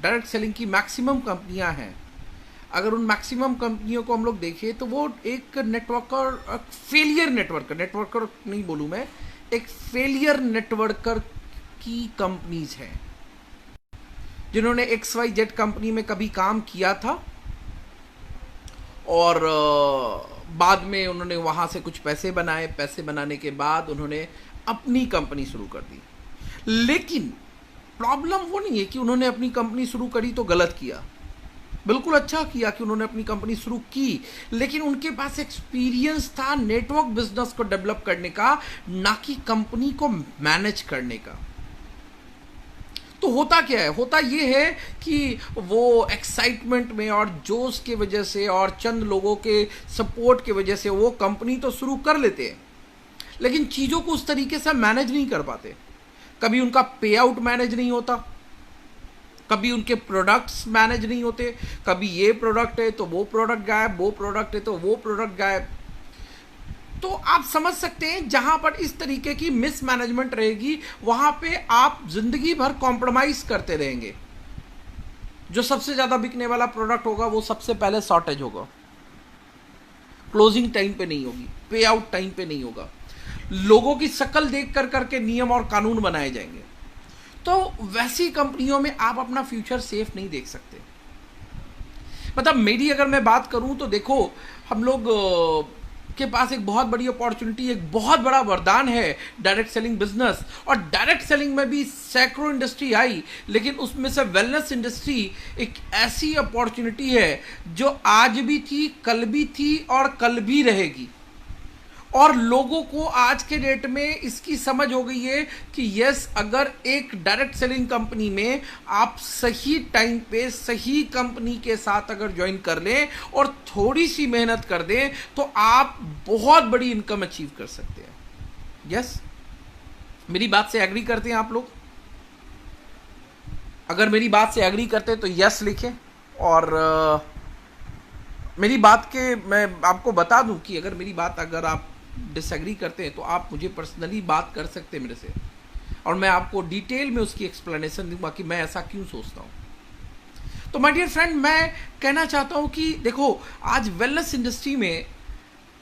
डायरेक्ट सेलिंग की मैक्सिमम कंपनियां हैं। अगर उन मैक्सिमम कंपनियों को हम लोग देखें तो वो एक नेटवर्कर, फेलियर नेटवर्कर नहीं बोलूं मैं, एक फेलियर नेटवर्कर की कंपनीज हैं, जिन्होंने XYZ कंपनी में कभी काम किया था और बाद में उन्होंने वहां से कुछ पैसे बनाए, पैसे बनाने के बाद उन्होंने अपनी कंपनी शुरू कर दी। लेकिन प्रॉब्लम वो नहीं है कि उन्होंने अपनी कंपनी शुरू करी तो गलत किया, बिल्कुल अच्छा किया कि उन्होंने अपनी कंपनी शुरू की, लेकिन उनके पास एक्सपीरियंस था नेटवर्क बिजनेस को डेवलप करने का, ना कि कंपनी को मैनेज करने का। तो होता क्या है, होता ये है कि वो एक्साइटमेंट में और जोश के वजह से और चंद लोगों के सपोर्ट के वजह से वो कंपनी तो शुरू कर लेते हैं, लेकिन चीज़ों को उस तरीके से मैनेज नहीं कर पाते। कभी उनका पे आउट मैनेज नहीं होता, कभी उनके प्रोडक्ट्स मैनेज नहीं होते, कभी ये प्रोडक्ट है तो वो प्रोडक्ट गायब, वो प्रोडक्ट है तो वो प्रोडक्ट गायब। तो आप समझ सकते हैं जहां पर इस तरीके की मिसमैनेजमेंट रहेगी, वहां पे आप जिंदगी भर कॉम्प्रोमाइज करते रहेंगे। जो सबसे ज्यादा बिकने वाला प्रोडक्ट होगा वो सबसे पहले शॉर्टेज होगा, क्लोजिंग टाइम पे नहीं होगी, पे आउट टाइम पे नहीं होगा, लोगों की शक्ल देख कर करके नियम और कानून बनाए जाएंगे। तो वैसी कंपनियों में आप अपना फ्यूचर सेफ नहीं देख सकते। मतलब मेरी अगर मैं बात करूं तो देखो, हम लोग के पास एक बहुत बड़ी अपॉर्चुनिटी, एक बहुत बड़ा वरदान है डायरेक्ट सेलिंग बिजनेस। और डायरेक्ट सेलिंग में भी सैकड़ों इंडस्ट्री आई, लेकिन उसमें से वेलनेस इंडस्ट्री एक ऐसी अपॉर्चुनिटी है जो आज भी थी, कल भी थी और कल भी रहेगी। और लोगों को आज के डेट में इसकी समझ हो गई है कि यस, अगर एक डायरेक्ट सेलिंग कंपनी में आप सही टाइम पे सही कंपनी के साथ अगर ज्वाइन कर लें और थोड़ी सी मेहनत कर दें तो आप बहुत बड़ी इनकम अचीव कर सकते हैं। यस, मेरी बात से एग्री करते हैं आप लोग? अगर मेरी बात से एग्री करते हैं तो यस लिखें। और मेरी बात के मैं आपको बता दूं कि अगर मेरी बात अगर आप डिसएग्री करते हैं तो आप मुझे पर्सनली बात कर सकते हैं मेरे से, और मैं आपको डिटेल में उसकी एक्सप्लेनेशन दूंगा कि मैं ऐसा क्यों सोचता हूं। तो माय डियर फ्रेंड, मैं कहना चाहता हूं कि देखो, आज वेलनेस इंडस्ट्री में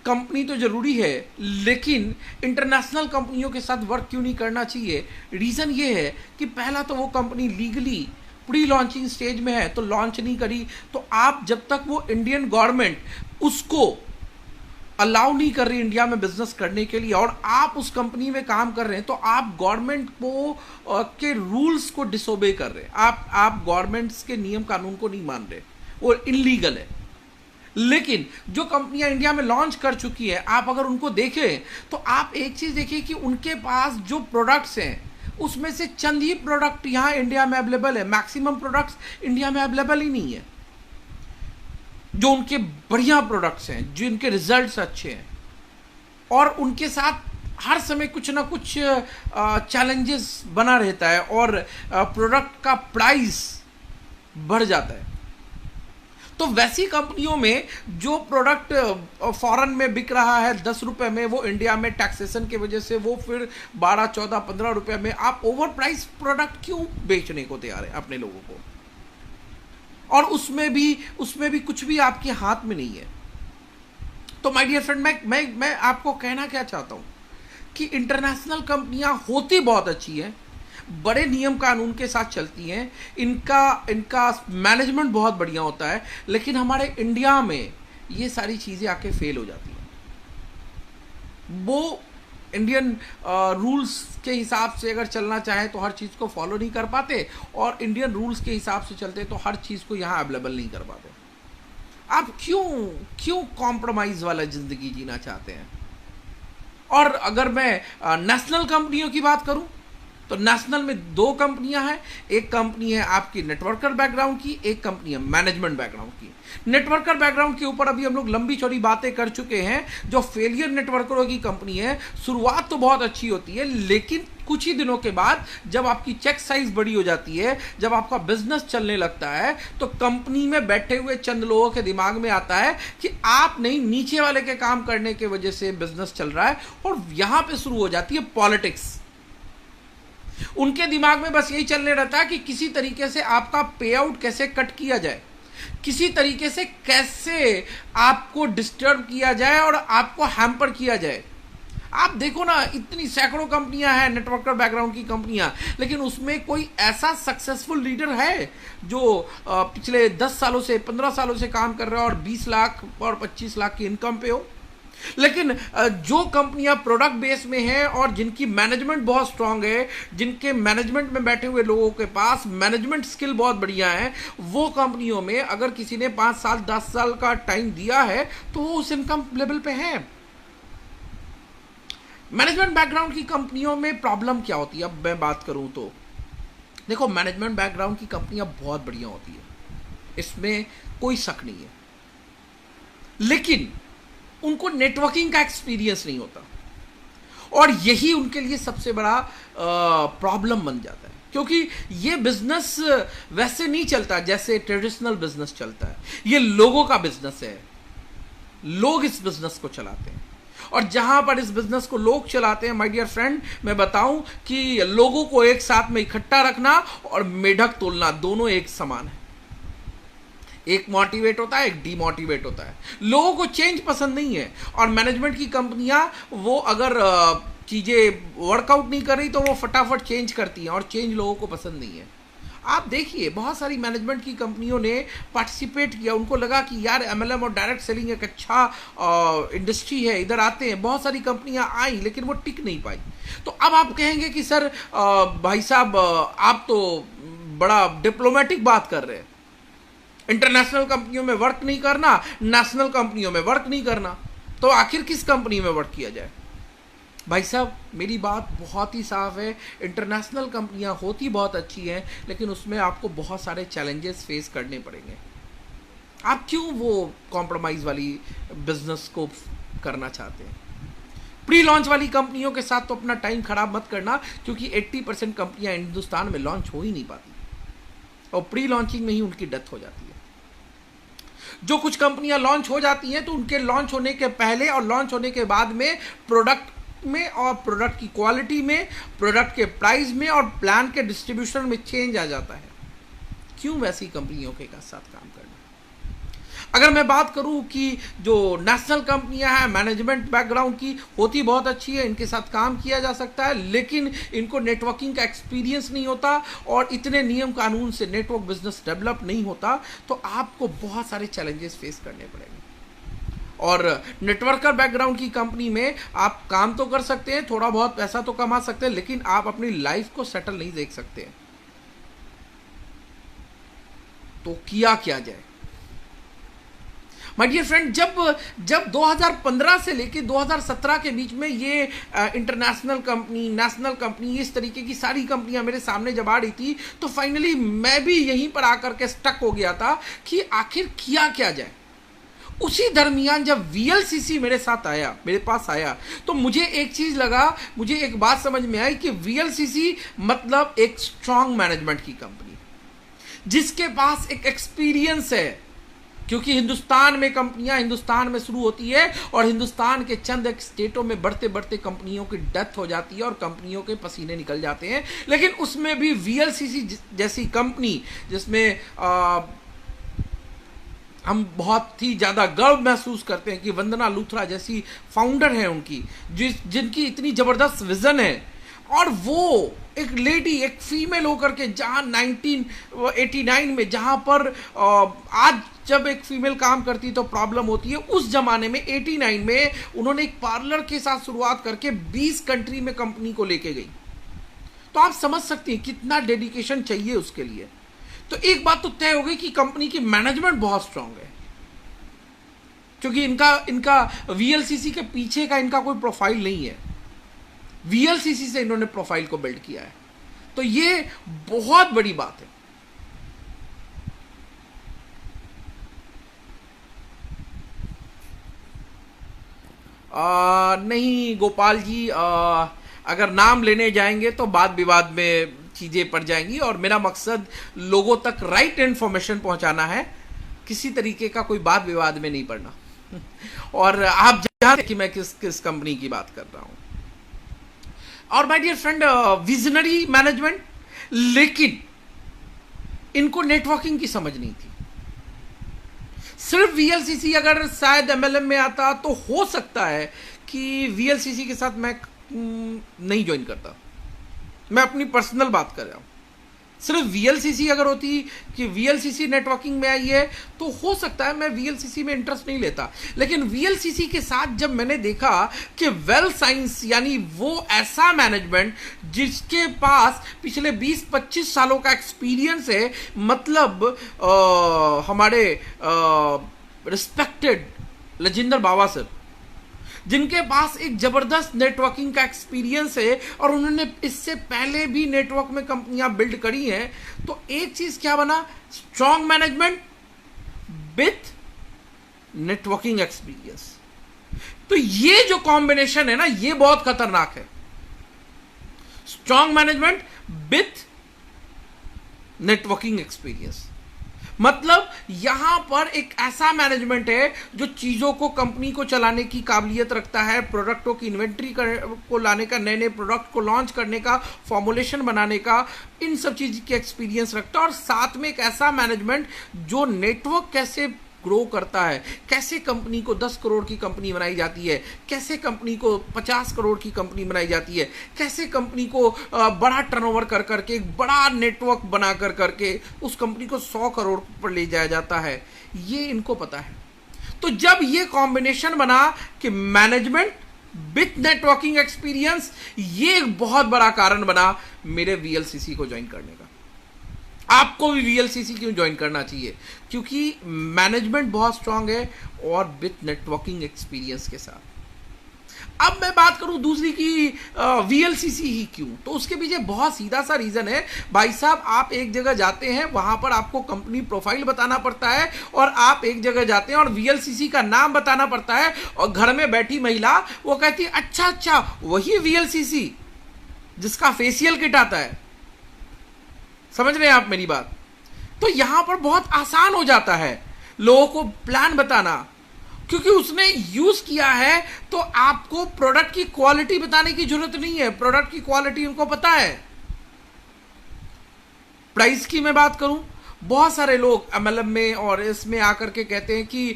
कंपनी तो जरूरी है, लेकिन इंटरनेशनल कंपनियों के साथ वर्क क्यों नहीं करना चाहिए? रीजन ये है कि पहला तो वो company legally pre launching stage में है, तो लॉन्च नहीं करी, तो आप जब तक वो इंडियन गवर्नमेंट उसको अलाउ नहीं कर रही इंडिया में बिजनेस करने के लिए, और आप उस कंपनी में काम कर रहे हैं, तो आप गवर्नमेंट को के रूल्स को डिसोबे कर रहे हैं, आप गवर्नमेंट्स के नियम कानून को नहीं मान रहे, वो इलीगल है। लेकिन जो कंपनियां इंडिया में लॉन्च कर चुकी है, आप अगर उनको देखें तो आप एक चीज देखिए कि उनके पास जो प्रोडक्ट्स हैं उसमें से चंद ही प्रोडक्ट यहां इंडिया में अवेलेबल है, मैक्सिमम प्रोडक्ट्स इंडिया में अवेलेबल ही नहीं है। जो उनके बढ़िया प्रोडक्ट्स हैं, जो इनके रिजल्ट्स अच्छे हैं, और उनके साथ हर समय कुछ ना कुछ चैलेंजेस बना रहता है और प्रोडक्ट का प्राइस बढ़ जाता है। तो वैसी कंपनियों में जो प्रोडक्ट फॉरेन में बिक रहा है 10 रुपए में, वो इंडिया में टैक्सेशन की वजह से वो फिर 12, 14, 15 रुपए में, आप ओवर प्राइस प्रोडक्ट क्यों बेचने को तैयार है अपने लोगों को? और उसमें भी कुछ भी आपके हाथ में नहीं है। तो माय डियर फ्रेंड, मैं आपको कहना क्या चाहता हूं कि इंटरनेशनल कंपनियां होती बहुत अच्छी हैं, बड़े नियम कानून के साथ चलती हैं, इनका मैनेजमेंट बहुत बढ़िया होता है, लेकिन हमारे इंडिया में ये सारी चीजें आके फेल हो जाती हैं। वो इंडियन रूल्स के हिसाब से अगर चलना चाहे तो हर चीज़ को फॉलो नहीं कर पाते, और इंडियन रूल्स के हिसाब से चलते तो हर चीज़ को यहाँ अवेलेबल नहीं कर पाते। आप क्यों कॉम्प्रोमाइज वाला जिंदगी जीना चाहते हैं? और अगर मैं नेशनल कंपनियों की बात करूं तो नेशनल में दो कंपनियां हैं, एक कंपनी है आपकी नेटवर्कर बैकग्राउंड की, एक कंपनी है मैनेजमेंट बैकग्राउंड की। नेटवर्कर बैकग्राउंड के ऊपर अभी हम लोग लंबी चौड़ी बातें कर चुके हैं। जो फेलियर नेटवर्करों की कंपनी है, शुरुआत तो बहुत अच्छी होती है, लेकिन कुछ ही दिनों के बाद जब आपकी चेक साइज बड़ी हो जाती है, जब आपका बिजनेस चलने लगता है, तो कंपनी में बैठे हुए चंद लोगों के दिमाग में आता है कि आप नहीं, नीचे वाले के काम करने की वजह से बिजनेस चल रहा है, और यहां पे शुरू हो जाती है पॉलिटिक्स। उनके दिमाग में बस यही चलने रहता है कि किसी तरीके से आपका पे आउट कैसे कट किया जाए, किसी तरीके से कैसे आपको डिस्टर्ब किया जाए और आपको हैम्पर किया जाए। आप देखो ना, इतनी सैकड़ों कंपनियां हैं नेटवर्कर बैकग्राउंड की कंपनियां, लेकिन उसमें कोई ऐसा सक्सेसफुल लीडर है जो पिछले 10 सालों से 15 सालों से काम कर रहा है और 20 लाख और 25 लाख की इनकम पे हो। लेकिन जो कंपनियां प्रोडक्ट बेस में हैं और जिनकी मैनेजमेंट बहुत स्ट्रांग है, जिनके मैनेजमेंट में बैठे हुए लोगों के पास मैनेजमेंट स्किल बहुत बढ़िया है, वो कंपनियों में अगर किसी ने 5 साल 10 साल का टाइम दिया है तो वो उस इनकम लेवल पे है। मैनेजमेंट बैकग्राउंड की कंपनियों में प्रॉब्लम क्या होती है, अब मैं बात करूं तो देखो, मैनेजमेंट बैकग्राउंड की कंपनियां बहुत बढ़िया होती है, इसमें कोई शक नहीं है, लेकिन उनको नेटवर्किंग का एक्सपीरियंस नहीं होता, और यही उनके लिए सबसे बड़ा प्रॉब्लम बन जाता है। क्योंकि ये बिजनेस वैसे नहीं चलता जैसे ट्रेडिशनल बिजनेस चलता है, ये लोगों का बिजनेस है, लोग इस बिजनेस को चलाते हैं, और जहां पर इस बिजनेस को लोग चलाते हैं, माय डियर फ्रेंड, मैं बताऊं कि लोगों को एक साथ में इकट्ठा रखना और मेढक तोलना दोनों एक समान है। एक मोटिवेट होता है, एक डीमोटिवेट होता है। लोगों को चेंज पसंद नहीं है, और मैनेजमेंट की कंपनियां वो अगर चीजें वर्कआउट नहीं कर रही तो वो फटाफट चेंज करती हैं, और चेंज लोगों को पसंद नहीं है। आप देखिए, बहुत सारी मैनेजमेंट की कंपनियों ने पार्टिसिपेट किया, उनको लगा कि यार एमएलएम और डायरेक्ट सेलिंग एक अच्छा इंडस्ट्री है, इधर आते हैं। बहुत सारी कंपनियां आई, लेकिन वो टिक नहीं पाई। तो अब आप कहेंगे कि सर भाई साहब, आप तो बड़ा डिप्लोमेटिक बात कर रहे हैं, इंटरनेशनल कंपनियों में वर्क नहीं करना, नेशनल कंपनियों में वर्क नहीं करना, तो आखिर किस कंपनी में वर्क किया जाए? भाई साहब, मेरी बात बहुत ही साफ है, इंटरनेशनल कंपनियां होती बहुत अच्छी हैं, लेकिन उसमें आपको बहुत सारे चैलेंजेस फेस करने पड़ेंगे। आप क्यों वो कॉम्प्रोमाइज वाली बिजनेस को करना चाहते हैं? प्री लॉन्च वाली कंपनियों के साथ तो अपना टाइम खराब मत करना, क्योंकि 80% कंपनियां हिंदुस्तान में लॉन्च हो ही नहीं पाती, और प्री लॉन्चिंग में ही उनकी डेथ हो जाती है। जो कुछ कंपनियां लॉन्च हो जाती हैं तो उनके लॉन्च होने के पहले और लॉन्च होने के बाद में प्रोडक्ट में और प्रोडक्ट की क्वालिटी में, प्रोडक्ट के प्राइस में और प्लान के डिस्ट्रीब्यूशन में चेंज आ जाता है। क्यों वैसी कंपनियों के साथ काम करना? अगर मैं बात करूं कि जो नेशनल कंपनियां हैं मैनेजमेंट बैकग्राउंड की, होती बहुत अच्छी है, इनके साथ काम किया जा सकता है, लेकिन इनको नेटवर्किंग का एक्सपीरियंस नहीं होता और इतने नियम कानून से नेटवर्क बिजनेस डेवलप नहीं होता, तो आपको बहुत सारे चैलेंजेस फेस करने पड़ेंगे। और नेटवर्कर बैकग्राउंड की कंपनी में आप काम तो कर सकते हैं, थोड़ा बहुत पैसा तो कमा सकते हैं, लेकिन आप अपनी लाइफ को सेटल नहीं देख सकते हैं। तो किया क्या जाए? माय डियर फ्रेंड, जब 2015 से लेके 2017 के बीच में ये इंटरनेशनल कंपनी, नेशनल कंपनी, इस तरीके की सारी कंपनियां मेरे सामने जब आ रही थी, तो फाइनली मैं भी यहीं पर आकर के स्टक हो गया था कि आखिर किया क्या जाए। उसी दरमियान जब VLCC मेरे साथ आया, मेरे पास आया, तो मुझे एक चीज लगा, मुझे एक बात समझ में आई कि VLCC मतलब एक स्ट्रांग मैनेजमेंट की कंपनी, जिसके पास एक एक्सपीरियंस है। क्योंकि हिंदुस्तान में कंपनियां हिंदुस्तान में शुरू होती है और हिंदुस्तान के चंद एक स्टेटों में बढ़ते बढ़ते कंपनियों की डेथ हो जाती है और कंपनियों के पसीने निकल जाते हैं। लेकिन उसमें भी VLCC जैसी कंपनी, जिसमें हम बहुत ही ज़्यादा गर्व महसूस करते हैं कि वंदना लूथरा जैसी फाउंडर है उनकी, जिनकी इतनी ज़बरदस्त विज़न है, और वो एक लेडी, एक फीमेल होकर के, जहाँ 1989 में, जहाँ पर आज जब एक फीमेल काम करती तो प्रॉब्लम होती है, उस जमाने में 89 में उन्होंने एक पार्लर के साथ शुरुआत करके 20 कंट्री में कंपनी को लेके गई। तो आप समझ सकते हैं कितना डेडिकेशन चाहिए उसके लिए। तो एक बात तो तय हो गई कि कंपनी की मैनेजमेंट बहुत स्ट्रांग है, क्योंकि इनका VLCC के पीछे का इनका कोई प्रोफाइल नहीं है, VLCC से इन्होंने प्रोफाइल को बिल्ड किया है। तो ये बहुत बड़ी बात है। नहीं गोपाल जी, अगर नाम लेने जाएंगे तो वाद विवाद में चीजें पड़ जाएंगी, और मेरा मकसद लोगों तक राइट इन्फॉर्मेशन पहुंचाना है, किसी तरीके का कोई वाद विवाद में नहीं पड़ना। और आप जानते हैं कि मैं किस किस कंपनी की बात कर रहा हूं। और my dear friend, visionary management, लेकिन इनको नेटवर्किंग की समझ नहीं थी। सिर्फ वीएलसीसी अगर शायद एमएलएम में आता तो हो सकता है कि वीएलसीसी के साथ मैं नहीं ज्वाइन करता। मैं अपनी पर्सनल बात कर रहा हूं। सिर्फ वीएलसीसी अगर होती कि वीएलसीसी नेटवर्किंग में आई है तो हो सकता है मैं वीएलसीसी में इंटरेस्ट नहीं लेता। लेकिन वीएलसीसी के साथ जब मैंने देखा कि वेल साइंस यानी वो ऐसा मैनेजमेंट जिसके पास पिछले 20-25 सालों का एक्सपीरियंस है, मतलब हमारे रिस्पेक्टेड लजिंदर बाबा सर, जिनके पास एक जबरदस्त नेटवर्किंग का एक्सपीरियंस है और उन्होंने इससे पहले भी नेटवर्क में कंपनियां बिल्ड करी हैं, तो एक चीज क्या बना, strong management with networking experience. तो ये जो कॉम्बिनेशन है ना, ये बहुत खतरनाक है। Strong management with networking experience, मतलब यहां पर एक ऐसा मैनेजमेंट है जो चीजों को, कंपनी को चलाने की काबिलियत रखता है, प्रोडक्टों की इन्वेंट्री को लाने का, नए नए प्रोडक्ट को लॉन्च करने का, फॉर्मुलेशन बनाने का, इन सब चीज की एक्सपीरियंस रखता है। और साथ में एक ऐसा मैनेजमेंट जो नेटवर्क कैसे ग्रो करता है, कैसे कंपनी को 10 करोड़ की कंपनी बनाई जाती है, कैसे कंपनी को 50 करोड़ की कंपनी बनाई जाती है, कैसे कंपनी को बड़ा टर्नओवर कर करके एक बड़ा नेटवर्क बना कर करके उस कंपनी को 100 करोड़ पर ले जाया जाता है, ये इनको पता है। तो जब ये कॉम्बिनेशन बना कि मैनेजमेंट विथ नेटवर्किंग एक्सपीरियंस, ये एक बहुत बड़ा कारण बना मेरे वीएलसीसी को ज्वाइन करने का। आपको भी वीएलसीसी क्यों ज्वाइन करना चाहिए? क्योंकि मैनेजमेंट बहुत स्ट्रांग है और विथ नेटवर्किंग एक्सपीरियंस के साथ। अब मैं बात करूं दूसरी की वीएलसीसी ही क्यों, तो उसके पीछे बहुत सीधा सा रीजन है। भाई साहब, आप एक जगह जाते हैं, वहां पर आपको कंपनी प्रोफाइल बताना पड़ता है, और आप एक जगह जाते हैं और वीएलसीसी का नाम बताना पड़ता है, और घर में बैठी महिला वो कहती है अच्छा अच्छा वही वीएलसीसी जिसका फेशियल किट आता है। समझ रहे हैं आप मेरी बात? तो यहां पर बहुत आसान हो जाता है लोगों को प्लान बताना, क्योंकि उसने यूज किया है। तो आपको प्रोडक्ट की क्वालिटी बताने की जरूरत नहीं है, प्रोडक्ट की क्वालिटी उनको पता है। प्राइस की मैं बात करूं, बहुत सारे लोग एमएलएम में और इसमें आकर के कहते हैं कि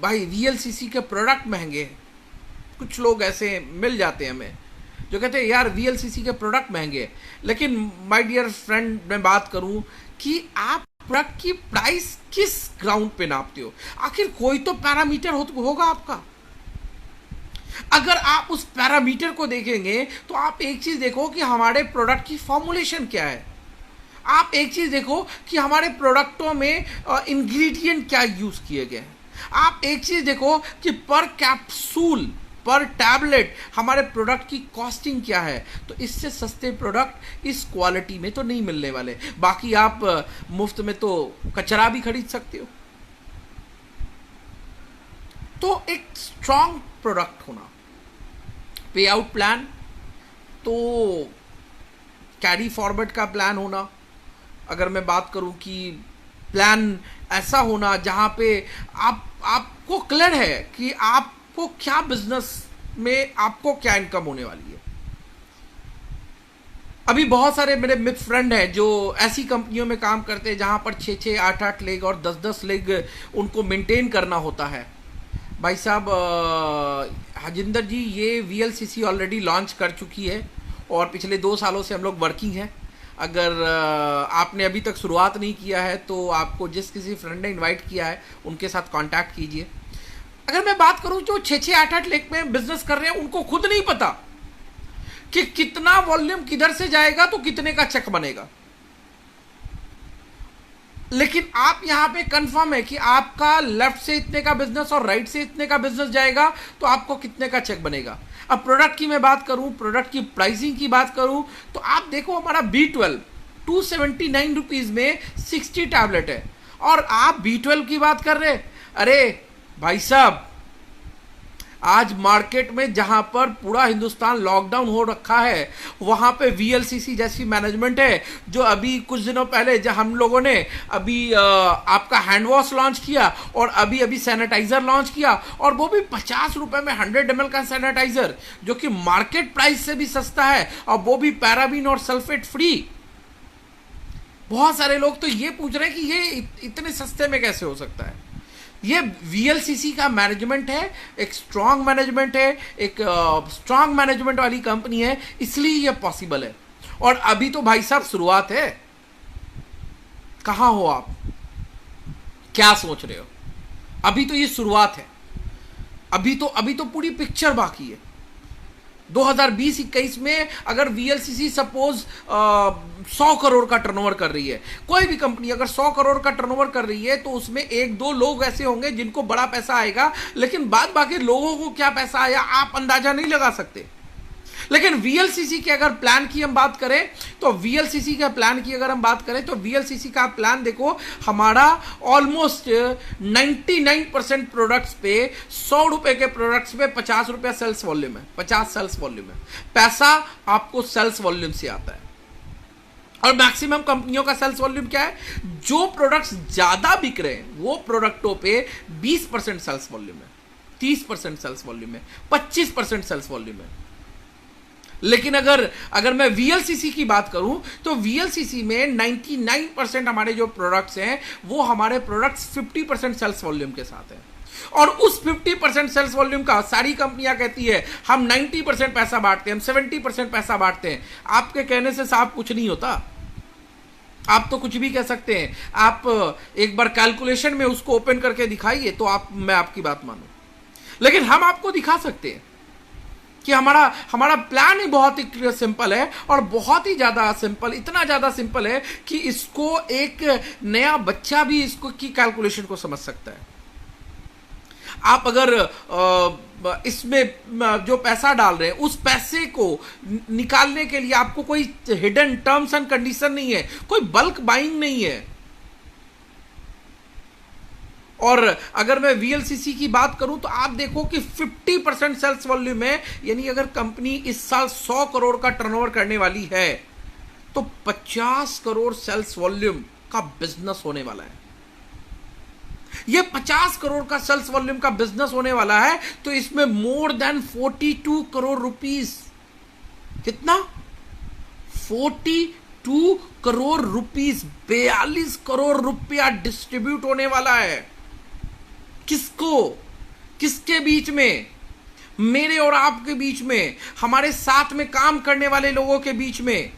भाई वीएलसीसी के प्रोडक्ट महंगे हैं। कुछ लोग ऐसे मिल जाते हैं हमें जो कहते हैं यार वीएलसीसी के प्रोडक्ट महंगे हैं। लेकिन माय डियर फ्रेंड, मैं बात करूं कि आप प्रोडक्ट की प्राइस किस ग्राउंड पे नापते हो? आखिर कोई तो पैरामीटर होगा आपका। अगर आप उस पैरामीटर को देखेंगे तो आप एक चीज देखो कि हमारे प्रोडक्ट की फॉर्मुलेशन क्या है, आप एक चीज देखो कि हमारे प्रोडक्टों में इंग्रेडिएंट क्या यूज किए गए हैं, आप एक चीज देखो कि पर कैप्सूल, पर टैबलेट हमारे प्रोडक्ट की कॉस्टिंग क्या है। तो इससे सस्ते प्रोडक्ट इस क्वालिटी में तो नहीं मिलने वाले। बाकी आप मुफ्त में तो कचरा भी खरीद सकते हो। तो एक स्ट्रॉन्ग प्रोडक्ट होना, पे आउट प्लान, तो कैरी फॉरवर्ड का प्लान होना। अगर मैं बात करूं कि प्लान ऐसा होना जहां पे आपको क्लियर है कि आपको क्या बिजनेस में आपको क्या इनकम होने वाली है। अभी बहुत सारे मेरे मित्र फ्रेंड हैं जो ऐसी कंपनियों में काम करते हैं जहां पर 6-6, 8-8 लेग और 10-10 लेग उनको मेंटेन करना होता है। भाई साहब, हजिंदर जी, ये वीएलसीसी ऑलरेडी लॉन्च कर चुकी है और पिछले 2 सालों से हम लोग वर्किंग है। अगर आपने अभी तक शुरुआत नहीं किया है तो आपको जिस किसी फ्रेंड ने इनवाइट किया है उनके साथ कांटेक्ट कीजिए। अगर मैं बात करूं जो 6-6, 8-8 लेग में बिजनेस कर रहे हैं, उनको खुद नहीं पता कि कितना वॉल्यूम किधर से जाएगा तो कितने का चेक बनेगा। लेकिन आप यहां पे कंफर्म है कि आपका लेफ्ट से इतने का बिजनेस और राइट से इतने का बिजनेस जाएगा तो आपको कितने का चेक बनेगा। अब प्रोडक्ट की मैं बात करूं, प्रोडक्ट की प्राइसिंग की बात करूं, तो आप देखो हमारा B12 ₹279 में 60 टैबलेट है, और आप B12 की बात कर रहे। अरे भाई साहब, आज मार्केट में जहां पर पूरा हिंदुस्तान लॉकडाउन हो रखा है, वहां पे VLCC जैसी मैनेजमेंट है, जो अभी कुछ दिनों पहले जब हम लोगों ने अभी आपका हैंड वॉश लॉन्च किया, और अभी अभी सैनिटाइजर लॉन्च किया, और वो भी 50 रुपए में 100 ml का सैनिटाइजर, जो कि मार्केट प्राइस से भी सस्ता है, और वो भी पैराबीन और सल्फेट फ्री। बहुत सारे लोग तो ये पूछ रहे हैं कि ये इतने सस्ते में कैसे हो सकता है। ये VLCC का मैनेजमेंट है, एक स्ट्रांग मैनेजमेंट है, एक स्ट्रांग मैनेजमेंट वाली कंपनी है, इसलिए ये पॉसिबल है। और अभी तो भाई साहब शुरुआत है। कहां हो आप, क्या सोच रहे हो? अभी तो ये शुरुआत है, अभी तो पूरी पिक्चर बाकी है। 2020-21 में अगर VLCC सपोज 100 करोड़ का टर्नओवर कर रही है, कोई भी कंपनी अगर 100 करोड़ का टर्नओवर कर रही है, तो उसमें एक दो लोग ऐसे होंगे जिनको बड़ा पैसा आएगा, लेकिन बाद बाकी लोगों को क्या पैसा आया आप अंदाजा नहीं लगा सकते। लेकिन VLCC के अगर प्लान की हम बात करें, तो VLCC के प्लान की अगर हम बात करें, तो VLCC का प्लान देखो, हमारा ऑलमोस्ट 99% प्रोडक्ट्स पे, 100 रुपए के प्रोडक्ट्स पे 50 रुपया सेल्स वॉल्यूम है, 50 सेल्स वॉल्यूम है। पैसा आपको सेल्स वॉल्यूम से आता है। और मैक्सिमम कंपनियों का सेल्स वॉल्यूम क्या है? जो प्रोडक्ट्स ज्यादा बिक रहे हैं वो प्रोडक्टों पे 20% सेल्स वॉल्यूम है, 30% सेल्स वॉल्यूम है, 25% सेल्स वॉल्यूम है। लेकिन अगर मैं VLCC की बात करूं, तो VLCC में 99% हमारे जो प्रोडक्ट्स हैं, वो हमारे प्रोडक्ट्स 50% सेल्स वॉल्यूम के साथ हैं। और उस 50% सेल्स वॉल्यूम का सारी कंपनियां कहती है हम 90% पैसा बांटते हैं, हम 70% पैसा बांटते हैं। आपके कहने से साफ कुछ नहीं होता। आप तो कुछ भी कह सकते हैं, आप एक बार कैलकुलेशन में उसको ओपन करके दिखाइए, तो मैं आपकी बात मानूं। लेकिन हम आपको दिखा सकते हैं कि हमारा प्लान ही बहुत ही सिंपल है, और बहुत ही ज्यादा सिंपल, इतना ज्यादा सिंपल है कि इसको एक नया बच्चा भी इसको की कैलकुलेशन को समझ सकता है। आप अगर इसमें जो पैसा डाल रहे हैं, उस पैसे को निकालने के लिए आपको कोई हिडन टर्म्स एंड कंडीशन नहीं है, कोई बल्क बाइंग नहीं है। और अगर मैं VLCC की बात करूं, तो आप देखो कि 50% सेल्स वॉल्यूम है, यानी अगर कंपनी इस साल 100 करोड़ का टर्नओवर करने वाली है, तो 50 करोड़ सेल्स वॉल्यूम का बिजनेस होने वाला है। ये 50 करोड़ का सेल्स वॉल्यूम का बिजनेस होने वाला है, तो इसमें मोर देन 42 करोड़ रुपीस, कितना? 42 करोड़ रुपीस, 42 करोड़ रुपया डिस्ट्रीब्यूट होने वाला है। किसको? किसके बीच में? मेरे और आपके बीच में, हमारे साथ में काम करने वाले लोगों के बीच में।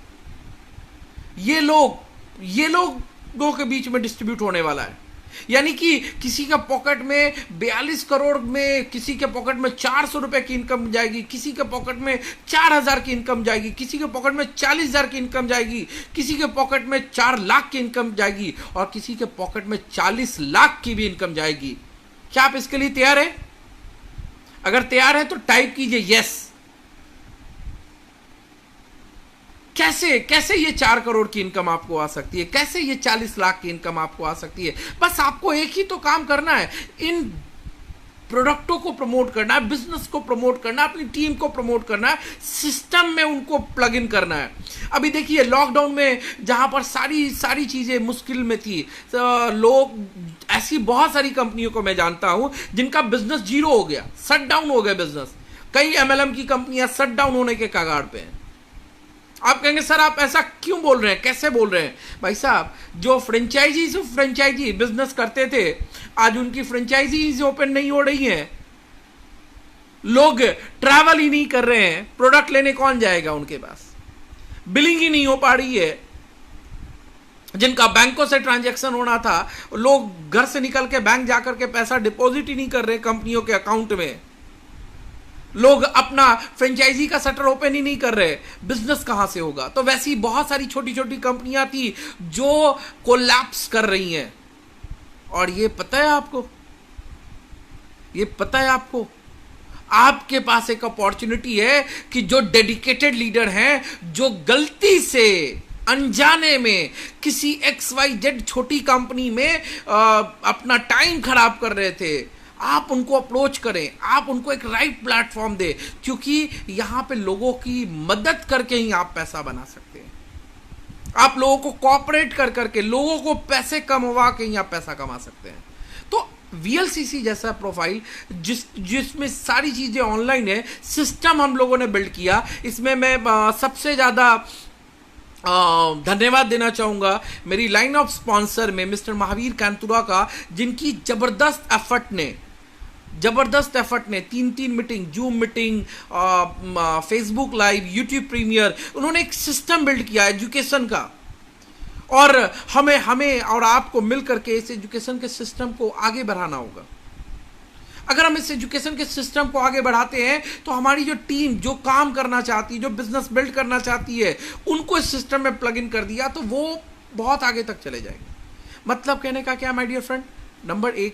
ये लोगों के बीच में डिस्ट्रीब्यूट होने वाला है। यानी कि किसी का पॉकेट में 42 करोड़ में, किसी के पॉकेट में 400 रुपए की इनकम जाएगी, किसी के पॉकेट में 4000 की इनकम जाएगी, किसी के पॉकेट में 40,000 की इनकम जाएगी, किसी के पॉकेट में 4 लाख की इनकम जाएगी, और किसी के पॉकेट में 40 लाख की भी इनकम जाएगी। क्या आप इसके लिए तैयार हैं? अगर तैयार है तो टाइप कीजिए यस। कैसे ये 4 करोड़ की इनकम आपको आ सकती है? कैसे ये 40 लाख की इनकम आपको आ सकती है? बस आपको एक ही तो काम करना है, इन प्रोडक्टों को प्रमोट करना है, बिजनेस को प्रमोट करना है, अपनी टीम को प्रमोट करना है, सिस्टम में उनको प्लग इन करना है। अभी देखिए लॉकडाउन में जहां पर सारी चीजें मुश्किल में थी, तो लोग, ऐसी बहुत सारी कंपनियों को मैं जानता हूं जिनका बिजनेस जीरो हो गया, शट डाउन हो गया बिजनेस। कई MLM की कंपनियां शट डाउन होने के कगार पे हैं। आप कहेंगे सर आप ऐसा क्यों बोल रहे हैं, कैसे बोल रहे हैं? भाई साहब, जो फ्रेंचाइजी बिजनेस करते थे, आज उनकी फ्रेंचाइजीज ओपन नहीं हो रही हैं, लोग ट्रैवल ही नहीं कर रहे हैं, प्रोडक्ट लेने कौन जाएगा उनके पास, बिलिंग ही नहीं हो पा रही है। जिनका बैंकों से ट्रांजैक्शन होना था, लोग घर से निकल के बैंक जाकर के पैसा डिपॉजिट ही नहीं कर रहे कंपनियों के अकाउंट में। लोग अपना फ्रेंचाइजी का शटर ओपन ही नहीं कर रहे, बिजनेस कहां से होगा? तो वैसी बहुत सारी छोटी छोटी कंपनियां थी जो कोलैप्स कर रही हैं। और ये पता है आपको, आपके पास एक अपॉर्चुनिटी है कि जो डेडिकेटेड लीडर हैं, जो गलती से अनजाने में किसी XYZ छोटी कंपनी में अपना टाइम खराब कर रहे थे, आप उनको अप्रोच करें, आप उनको एक राइट प्लेटफॉर्म दें, क्योंकि यहां पे लोगों की मदद करके ही आप पैसा बना सकते हैं। आप लोगों को कोऑपरेट कर करके, लोगों को पैसे कमवा के ही आप पैसा कमा सकते हैं। तो VLCC जैसा प्रोफाइल जिसमें सारी चीजें ऑनलाइन है, सिस्टम हम लोगों ने बिल्ड किया, इसमें मैं सबसे ज्यादा धन्यवाद देना चाहूंगा मेरी लाइन ऑफ स्पॉन्सर में मिस्टर महावीर कांतुरा का, जिनकी जबरदस्त एफर्ट ने 3 meeting, zoom meeting, facebook live, youtube premiere, उन्होंने एक सिस्टम बिल्ड किया एजुकेशन का, और हमें और आपको मिलकर के इस एजुकेशन के सिस्टम को आगे बढ़ाना होगा। अगर हम इस एजुकेशन के सिस्टम को आगे बढ़ाते हैं तो हमारी जो टीम जो काम करना चाहती है, जो बिजनेस बिल्ड करना चाहती है, उनको इस सिस्टम में प्लग इन कर दिया तो वो बहुत आगे तक चले जाएंगे। मतलब कहने का क्या my dear friend, number 1,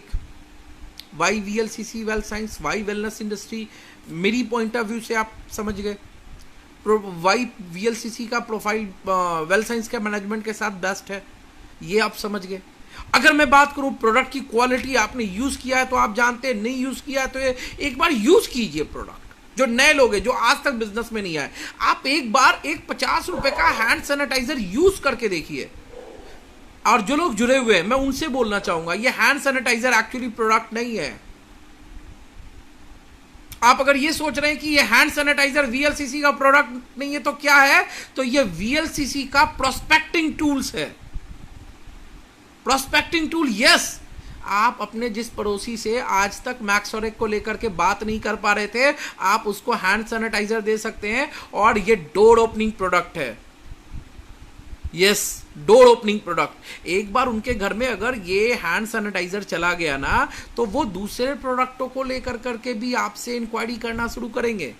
why VLCC wealth science, why wellness industry, मेरी पॉइंट ऑफ व्यू से आप समझ गए। वाई VLCC का प्रोफाइल वेल्थ साइंस के मैनेजमेंट के साथ बेस्ट है, ये आप समझ गए। अगर मैं बात करूं प्रोडक्ट की क्वालिटी, आपने यूज किया है तो आप जानते हैं, नहीं यूज किया है तो एक बार यूज कीजिए प्रोडक्ट। जो नए लोग हैं, जो आज तक बिजनेस में नहीं आए, आप एक बार एक 50 रुपए का हैंड सैनिटाइजर यूज करके देखिए। और जो लोग जुड़े हुए हैं, मैं उनसे बोलना चाहूंगा, ये हैंड सैनिटाइजर एक्चुअली प्रोडक्ट नहीं है। आप अगर ये सोच रहे हैं कि ये हैंड सैनिटाइजर VLCC का प्रोडक्ट नहीं है तो क्या है, तो ये VLCC का प्रोस्पेक्टिंग टूल्स है। Prospecting tool, yes. आप अपने जिस पड़ोसी से आज तक मैक्सोरेक को लेकर के बात नहीं कर पा रहे थे, आप उसको हैंड सैनिटाइजर दे सकते हैं, और ये डोर ओपनिंग प्रोडक्ट है। Yes, door opening product. एक बार उनके घर में अगर ये हैंड सैनिटाइजर चला गया ना, तो वो दूसरे प्रोडक्टों को लेकर करके भी आपसे इंक्वायरी करना शुरू करेंगे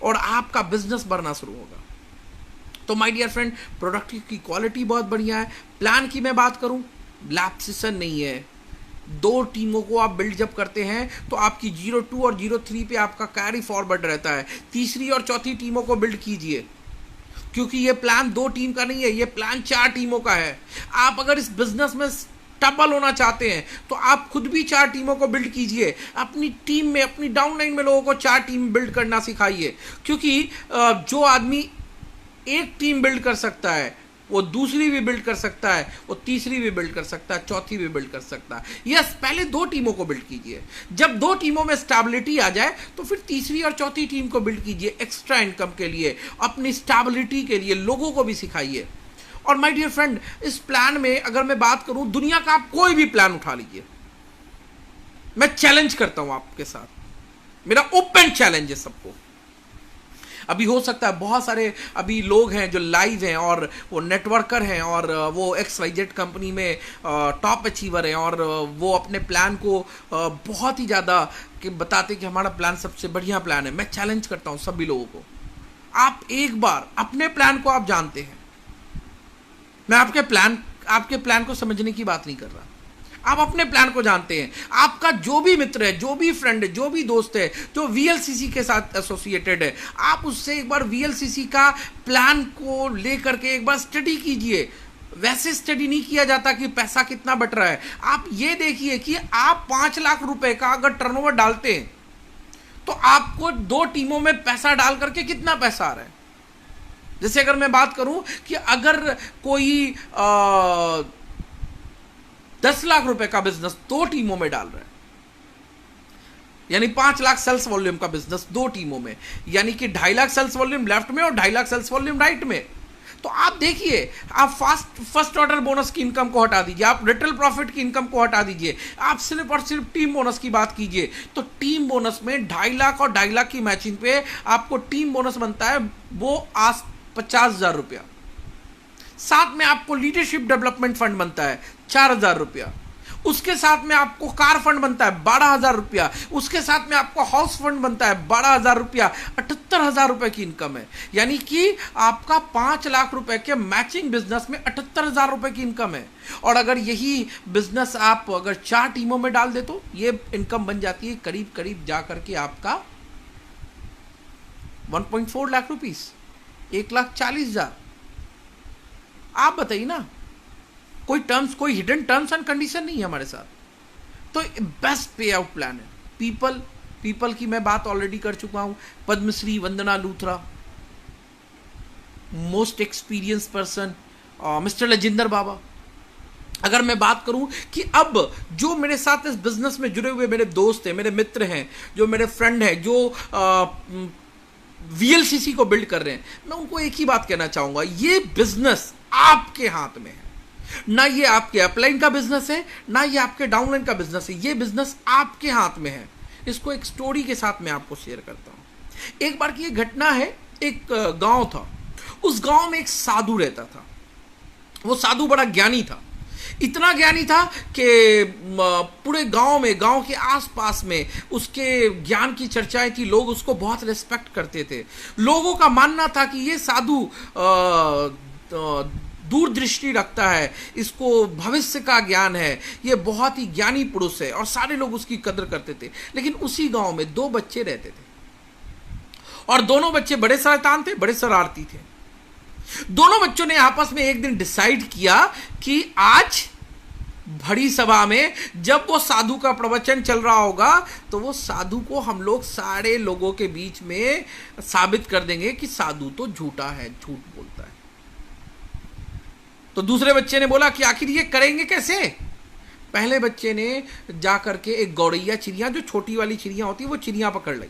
और आपका बिजनेस बढ़ना शुरू होगा। तो माय डियर फ्रेंड, प्रोडक्ट की क्वालिटी बहुत बढ़िया है। प्लान की मैं बात करूं, लैब सेशन नहीं है। 2 टीमों को आप बिल्ड जब करते हैं तो आपकी 02 और 03 पे आपका कैरी फॉरवर्ड रहता है। तीसरी और चौथी टीमों को बिल्ड कीजिए, क्योंकि ये प्लान 2 टीम का नहीं है, ये प्लान 4 टीमों का है। आप अगर इस बिजनेस में स्टेबल होना चाहते हैं तो आप खुद भी 4 टीमों को बिल्ड कीजिए। अपनी टीम में, अपनी डाउनलाइन में लोगों को 4 टीम बिल्ड करना सिखाइए, क्योंकि जो आदमी एक टीम बिल्ड कर सकता है, वो दूसरी भी बिल्ड कर सकता है, वो तीसरी भी बिल्ड कर सकता है, चौथी भी बिल्ड कर सकता है। यस, पहले 2 टीमों को बिल्ड कीजिए। जब 2 टीमों में स्टेबिलिटी आ जाए तो फिर तीसरी और चौथी टीम को बिल्ड कीजिए, एक्स्ट्रा इनकम के लिए, अपनी स्टेबिलिटी के लिए। लोगों को भी सिखाइए। और माय डियर फ्रेंड, इस प्लान में अगर मैं बात करूं, दुनिया का आप कोई भी प्लान उठा लीजिए, मैं चैलेंज करता हूं आपके साथ, मेरा ओपन चैलेंज है सबको। अभी हो सकता है बहुत सारे अभी लोग हैं जो लाइव हैं और वो नेटवर्कर हैं और वो XYZ कंपनी में टॉप अचीवर हैं, और वो अपने प्लान को बहुत ही ज़्यादा बताते कि हमारा प्लान सबसे बढ़िया प्लान है। मैं चैलेंज करता हूं सभी लोगों को, आप एक बार अपने प्लान को आप जानते हैं। मैं आपके प्लान को समझने की बात नहीं कर रहा, आप अपने प्लान को जानते हैं। आपका जो भी मित्र है, जो भी फ्रेंड है, जो भी दोस्त है जो VLCC के साथ एसोसिएटेड है, आप उससे एक बार VLCC का प्लान को लेकर के एक बार स्टडी कीजिए। वैसे स्टडी नहीं किया जाता कि पैसा कितना बट रहा है। आप ये देखिए कि आप 5 लाख रुपए का अगर टर्नओवर डालते हैं तो आपको 2 टीमों में पैसा डाल करके कितना पैसा आ रहा है। जैसे अगर मैं बात करूं कि अगर कोई 10 लाख रुपए का बिजनेस 2 टीमों में डाल रहा है, यानी 5 लाख सेल्स वॉल्यूम का बिजनेस 2 टीमों में, यानी कि 2.5 लाख सेल्स वॉल्यूम लेफ्ट में और 2.5 लाख सेल्स वॉल्यूम राइट में, तो आप देखिए, आप फर्स्ट ऑर्डर बोनस की इनकम को हटा दीजिए, आप रिटेल प्रॉफिट की इनकम को हटा दीजिए, आप सिर्फ और सिर्फ टीम बोनस की बात कीजिए। तो टीम बोनस में 2.5 लाख और 2.5 लाख की मैचिंग पे आपको टीम बोनस बनता है वो 50,000 रुपया। साथ में आपको लीडरशिप डेवलपमेंट फंड बनता है 4,000 रुपया। उसके साथ में आपको कार फंड बनता है 12,000 रुपया। उसके साथ में आपको हाउस फंड बनता है 12,000 रुपया। 78,000 रुपए की इनकम है, यानी कि आपका 5 लाख रुपए के मैचिंग बिजनेस में 78,000 रुपए की इनकम है। और अगर यही बिजनेस आप अगर 4 टीमों में डाल दे तो ये इनकम बन जाती है करीब करीब जा करके आपका 1.4 लाख रुपीस, 1,40,000। आप बताइए ना, कोई हिडन टर्म्स एंड कंडीशन नहीं है हमारे साथ। तो बेस्ट पे आउट प्लान है। पीपल की मैं बात ऑलरेडी कर चुका हूं। Padmashri Vandana Luthra, most experience person mister Lajinder Baba. अगर मैं बात करूं कि अब जो मेरे साथ इस बिजनेस में जुड़े हुए मेरे दोस्त हैं, मेरे मित्र हैं, जो मेरे फ्रेंड हैं, जो वीएलसीसी को बिल्ड कर रहे हैं, मैं उनको एक ही बात कहना चाहूंगा, ये बिजनेस आपके हाथ में है। ना ये आपके अपलाइन का बिजनेस है, ना ये आपके डाउनलाइन का बिजनेस है, ये बिजनेस आपके हाथ में है। इसको एक स्टोरी के साथ मैं आपको शेयर करता हूं। एक बार की ये घटना है, एक गांव था। उस गांव में एक साधु रहता था। वो साधु बड़ा ज्ञानी था, इतना ज्ञानी था कि पूरे गांव में, गांव के आसपास में उसके ज्ञान की चर्चाएं थी। लोग उसको बहुत रिस्पेक्ट करते थे। लोगों का मानना था कि ये साधु दूरदृष्टि रखता है, इसको भविष्य का ज्ञान है, ये बहुत ही ज्ञानी पुरुष है, और सारे लोग उसकी कदर करते थे। लेकिन उसी गांव में 2 बच्चे रहते थे, और दोनों बच्चे बड़े शैतान थे, बड़े शरारती थे। दोनों बच्चों ने आपस में एक दिन डिसाइड किया कि आज बड़ी सभा में जब वो साधु का प्रवचन चल रहा होगा, तो वो साधु को हम लोग सारे लोगों के बीच में साबित कर देंगे कि साधु तो झूठा है, झूठ बोलता है। तो दूसरे बच्चे ने बोला कि आखिर ये करेंगे कैसे। पहले बच्चे ने जाकर के एक गौरैया चिड़िया, जो छोटी वाली चिड़िया होती है, वो चिड़िया पकड़ ली,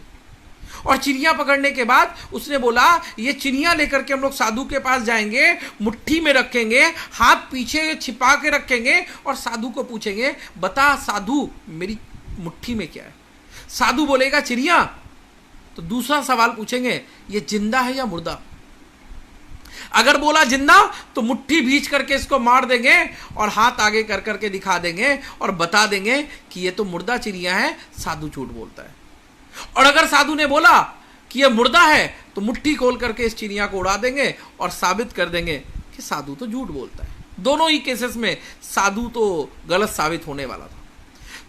और चिड़िया पकड़ने के बाद उसने बोला ये चिड़िया लेकर के हम लोग साधु के पास जाएंगे, मुट्ठी में रखेंगे, हाथ पीछे छिपा के रखेंगे, और साधु को पूछेंगे, बता साधु मेरी मुट्ठी में क्या है। साधु बोलेगा चिड़िया, तो दूसरा सवाल पूछेंगे, ये जिंदा है या मुर्दा। अगर बोला जिंदा, तो मुट्ठी भींच करके इसको मार देंगे और हाथ आगे कर करके दिखा देंगे और बता देंगे कि ये तो मुर्दा चिड़िया है, साधु झूठ बोलता है। और अगर साधु ने बोला कि ये मुर्दा है, तो मुट्ठी खोल करके इस चिड़िया को उड़ा देंगे और साबित कर देंगे कि साधु तो झूठ बोलता है। दोनों ही केसेस में साधु तो गलत साबित होने वाला था।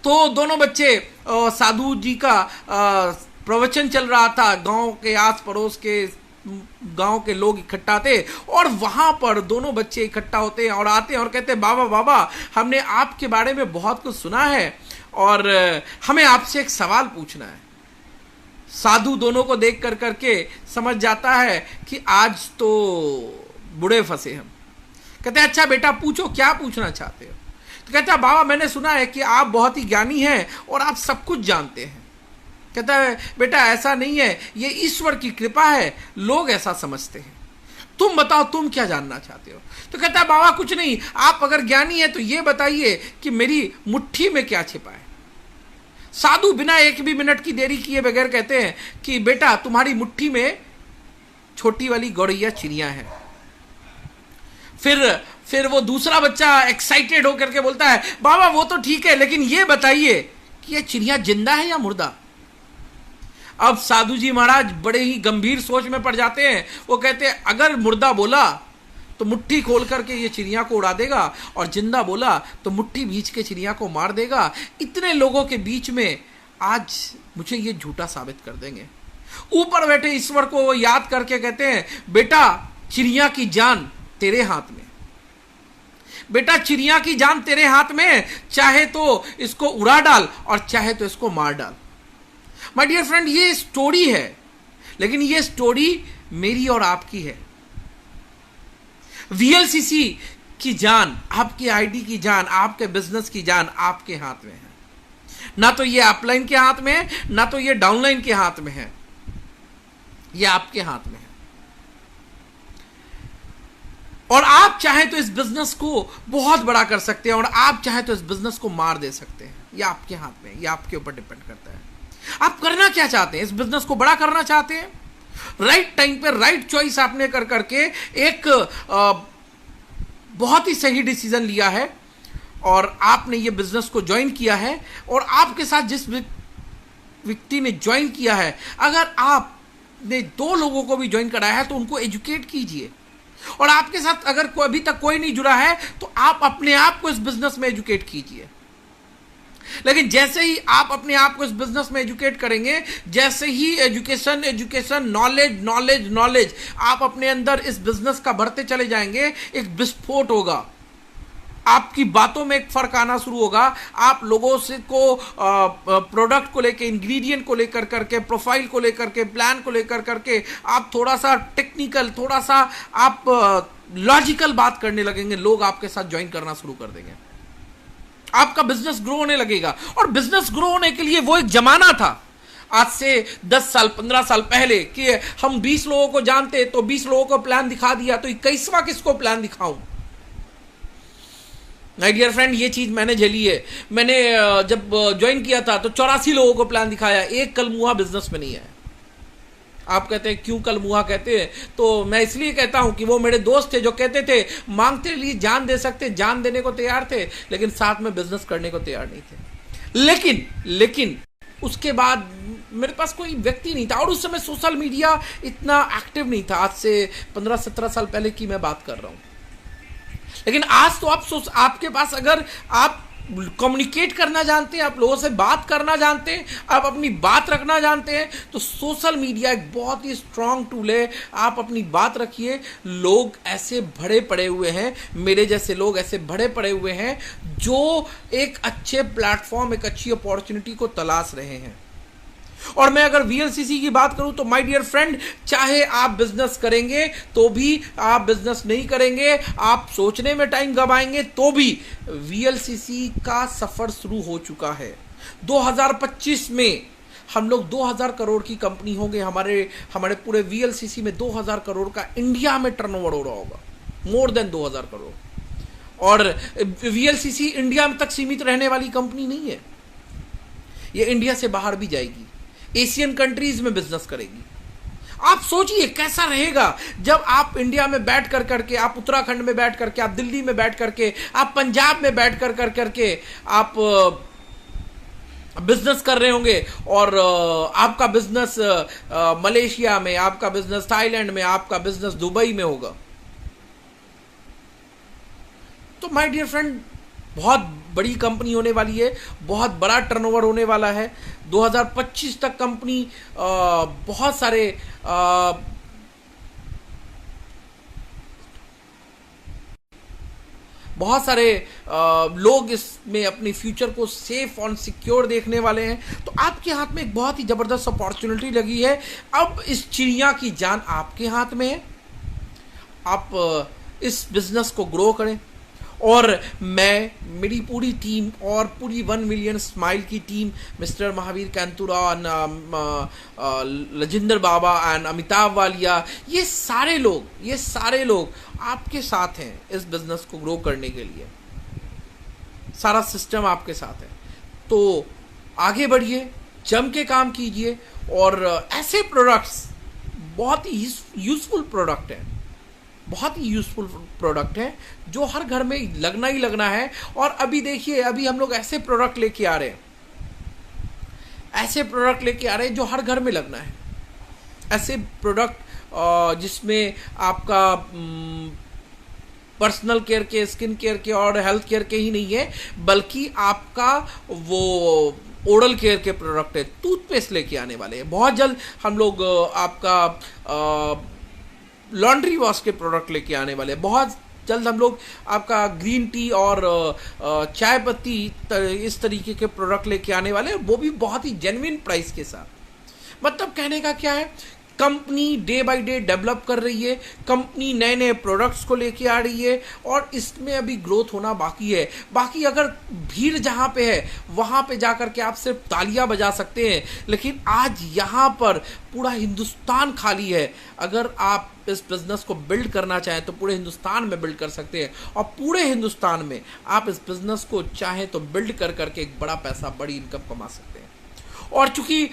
तो दोनों बच्चे, साधु जी का प्रवचन चल रहा था, गांव के आस पड़ोस के गांव के लोग इकट्ठा थे, और वहां पर दोनों बच्चे इकट्ठा होते हैं और आते हैं और कहते हैं, बाबा बाबा हमने आपके बारे में बहुत कुछ सुना है और हमें आपसे एक सवाल पूछना है। साधु दोनों को देख कर करके समझ जाता है कि आज तो बुढ़े फंसे हम। कहते हैं अच्छा बेटा पूछो, क्या पूछना चाहते हो। तो कहता है बाबा मैंने सुना है कि आप बहुत ही ज्ञानी हैं और आप सब कुछ जानते हैं। कहता है बेटा ऐसा नहीं है, ये ईश्वर की कृपा है, लोग ऐसा समझते हैं। तुम बताओ तुम क्या जानना चाहते हो। तो कहता है बाबा कुछ नहीं, आप अगर ज्ञानी है तो ये बताइए कि मेरी मुट्ठी में क्या छिपा है। साधु बिना एक भी मिनट की देरी किए बगैर कहते हैं कि बेटा तुम्हारी मुट्ठी में छोटी वाली गौरैया चिड़िया है। फिर वो दूसरा बच्चा एक्साइटेड होकर के बोलता है बाबा वो तो ठीक है, लेकिन ये बताइए कि ये चिड़िया जिंदा है या मुर्दा। अब साधु जी महाराज बड़े ही गंभीर सोच में पड़ जाते हैं। वो कहते हैं अगर मुर्दा बोला तो मुट्ठी खोल करके ये चिड़िया को उड़ा देगा, और जिंदा बोला तो मुट्ठी भींच के चिड़िया को मार देगा। इतने लोगों के बीच में आज मुझे ये झूठा साबित कर देंगे। ऊपर बैठे ईश्वर को वो याद करके कहते हैं बेटा चिड़िया की जान तेरे हाथ में, बेटा चिड़िया की जान तेरे हाथ में, चाहे तो इसको उड़ा डाल और चाहे तो इसको मार डाल। माय डियर फ्रेंड ये स्टोरी है, लेकिन ये स्टोरी मेरी और आपकी है। वीएलसीसी की जान, आपकी आईडी की जान, आपके बिजनेस की जान आपके हाथ में है। ना तो ये अपलाइन के हाथ में है, ना तो ये डाउनलाइन के हाथ में है, ये आपके हाथ में है। और आप चाहे तो इस बिजनेस को बहुत बड़ा कर सकते हैं, और आप चाहे तो इस बिजनेस को मार दे सकते हैं। ये आपके हाथ में है, ये आपके ऊपर डिपेंड करता है। आप करना क्या चाहते हैं। इस बिजनेस को बड़ा करना चाहते हैं, राइट टाइम पे राइट चॉइस आपने कर करके एक बहुत ही सही डिसीजन लिया है और आपने ये बिजनेस को ज्वाइन किया है। और आपके साथ जिस व्यक्ति ने ज्वाइन किया है, अगर आपने 2 लोगों को भी ज्वाइन कराया है तो उनको एजुकेट कीजिए। और आपके साथ अगर अभी तक कोई नहीं जुड़ा है तो आप अपने आप को इस बिजनेस में एजुकेट कीजिए। लेकिन जैसे ही आप अपने आप को इस बिजनेस में एजुकेट करेंगे, जैसे ही education education knowledge knowledge knowledge आप अपने अंदर इस बिजनेस का भरते चले जाएंगे, एक विस्फोट होगा। आपकी बातों में एक फर्क आना शुरू होगा। आप लोगों से को प्रोडक्ट को लेकर, इंग्रेडिएंट को लेकर करके, प्रोफाइल को लेकर के, प्लान को लेकर करके आप थोड़ा सा टेक्निकल, थोड़ा सा आप लॉजिकल बात करने लगेंगे। लोग आपके साथ ज्वाइन करना शुरू कर देंगे, आपका बिजनेस ग्रो होने लगेगा। और बिजनेस ग्रो होने के लिए वो एक जमाना था आज से 10 साल 15 साल पहले कि हम 20 लोगों को जानते तो 20 लोगों को प्लान दिखा दिया, तो 21वां किसको प्लान दिखाऊं। माय डियर फ्रेंड, ये चीज मैंने झेली है। मैंने जब ज्वाइन किया था तो 84 लोगों को प्लान दिखाया, एक कलमुहा बिजनेस में नहीं है। आप कहते हैं क्यों कलमुहा कहते हैं, तो मैं इसलिए कहता हूं कि वो मेरे दोस्त थे जो कहते थे मांगते लिए जान दे सकते, जान देने को तैयार थे, लेकिन साथ में बिजनेस करने को तैयार नहीं थे। लेकिन उसके बाद मेरे पास कोई व्यक्ति नहीं था, और उस समय सोशल मीडिया इतना एक्टिव नहीं था। आज से 15-17 साल पहले की मैं बात कर रहा हूं। लेकिन आज तो आपके पास, अगर आप कम्युनिकेट करना जानते हैं, आप लोगों से बात करना जानते हैं, आप अपनी बात रखना जानते हैं, तो सोशल मीडिया एक बहुत ही स्ट्रांग टूल है। आप अपनी बात रखिए। लोग ऐसे भरे पड़े हुए हैं, मेरे जैसे लोग ऐसे भरे पड़े हुए हैं जो एक अच्छे प्लेटफॉर्म, एक अच्छी अपॉर्चुनिटी को तलाश रहे हैं। और मैं अगर वीएलसीसी की बात करूं तो माय डियर फ्रेंड, चाहे आप बिजनेस करेंगे तो भी, आप बिजनेस नहीं करेंगे, आप सोचने में टाइम गवाएंगे तो भी, वीएलसीसी का सफर शुरू हो चुका है। 2025 में हम लोग 2000 करोड़ की कंपनी होंगे। हमारे पूरे वीएलसीसी में 2000 करोड़ का इंडिया में टर्नओवर हो रहा होगा, मोर देन 2000 करोड़। और वीएलसीसी इंडिया में तक सीमित रहने वाली कंपनी नहीं है, ये इंडिया से बाहर भी जाएगी, एशियन कंट्रीज में बिजनेस करेगी। आप सोचिए कैसा रहेगा जब आप इंडिया में बैठ कर करके, आप उत्तराखंड में बैठ करके, आप दिल्ली में बैठ करके, आप पंजाब में बैठ कर करके आप बिजनेस कर रहे होंगे, और आपका बिजनेस मलेशिया में, आपका बिजनेस थाईलैंड में, आपका बिजनेस दुबई में होगा। तो माय डियर फ्रेंड, बहुत बड़ी कंपनी होने वाली है, बहुत बड़ा टर्नओवर होने वाला है। 2025 तक कंपनी बहुत सारे लोग इसमें अपने फ्यूचर को सेफ और सिक्योर देखने वाले हैं। तो आपके हाथ में एक बहुत ही जबरदस्त अपॉर्चुनिटी लगी है। अब इस चिड़िया की जान आपके हाथ में है। आप इस बिजनेस को ग्रो करें, और मैं, मेरी पूरी टीम और पूरी 1 मिलियन स्माइल की team, mister Mahavir Kaintura, Lajinder Baba and Amitabh Walia, ये सारे लोग आपके साथ हैं इस बिजनेस को ग्रो करने के लिए। सारा सिस्टम आपके साथ है। तो आगे बढ़िए, जम के काम कीजिए, और ऐसे प्रोडक्ट्स, बहुत ही यूजफुल प्रोडक्ट हैं, बहुत ही यूजफुल प्रोडक्ट है जो हर घर में लगना ही लगना है। और अभी देखिए, अभी हम लोग ऐसे प्रोडक्ट लेके आ रहे हैं जो हर घर में लगना है। ऐसे प्रोडक्ट जिसमें आपका पर्सनल केयर के, स्किन केयर के और हेल्थ केयर के ही नहीं है, बल्कि आपका वो ओरल केयर के प्रोडक्ट है। टूथपेस्ट लेके आने वाले हैं बहुत जल्द हम लोग। आपका लॉन्ड्री वॉश के प्रोडक्ट लेके आने वाले हैं बहुत जल्द हम लोग। आपका ग्रीन टी और चाय पत्ती, इस तरीके के प्रोडक्ट लेके आने वाले हैं, वो भी बहुत ही जेन्युइन प्राइस के साथ। मतलब कहने का क्या है, company day by day develop कर रही है, कंपनी नए नए प्रोडक्ट्स को लेके आ रही है, और इसमें अभी ग्रोथ होना बाकी है। बाकी अगर भीड़ जहां पे है वहां पे जाकर के आप सिर्फ तालियां बजा सकते हैं, लेकिन आज यहां पर पूरा हिंदुस्तान खाली है। अगर आप इस बिजनेस को बिल्ड करना चाहें तो पूरे हिंदुस्तान में बिल्ड कर सकते हैं, और पूरे हिंदुस्तान में आप इस बिजनेस को चाहें तो बिल्ड कर करके एक बड़ा पैसा, बड़ी इनकम कमा सकते हैं। और चूंकि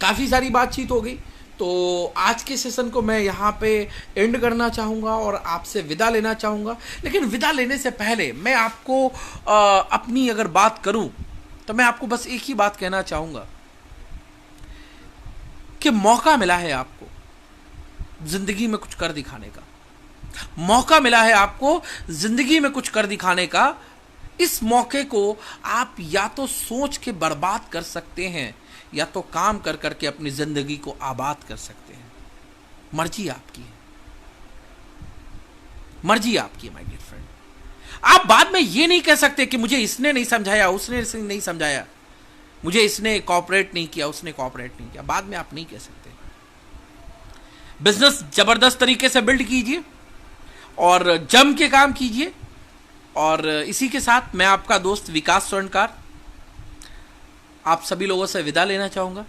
काफ़ी सारी बातचीत हो गई, तो आज के सेशन को मैं यहाँ पे एंड करना चाहूँगा और आपसे विदा लेना चाहूँगा। लेकिन विदा लेने से पहले मैं आपको अपनी अगर बात करूँ तो मैं आपको बस एक ही बात कहना चाहूँगा कि मौका मिला है आपको जिंदगी में कुछ कर दिखाने का। मौका मिला है आपको जिंदगी में कुछ कर दिखाने का। इस मौके को आप या तो सोच के बर्बाद कर सकते हैं या तो काम कर करके अपनी जिंदगी को आबाद कर सकते हैं। मर्जी आपकी है, मर्जी आपकी है माय डियर फ्रेंड। आप बाद में ये नहीं कह सकते कि मुझे इसने नहीं समझाया, उसने नहीं समझाया, मुझे इसने कॉपरेट नहीं किया, उसने कॉपरेट नहीं किया। बाद में आप नहीं कह सकते। बिजनेस जबरदस्त तरीके से बिल्ड कीजिए और जम के काम कीजिए। और इसी के साथ मैं आपका दोस्त विकास स्वर्णकार आप सभी लोगों से विदा लेना चाहूंगा।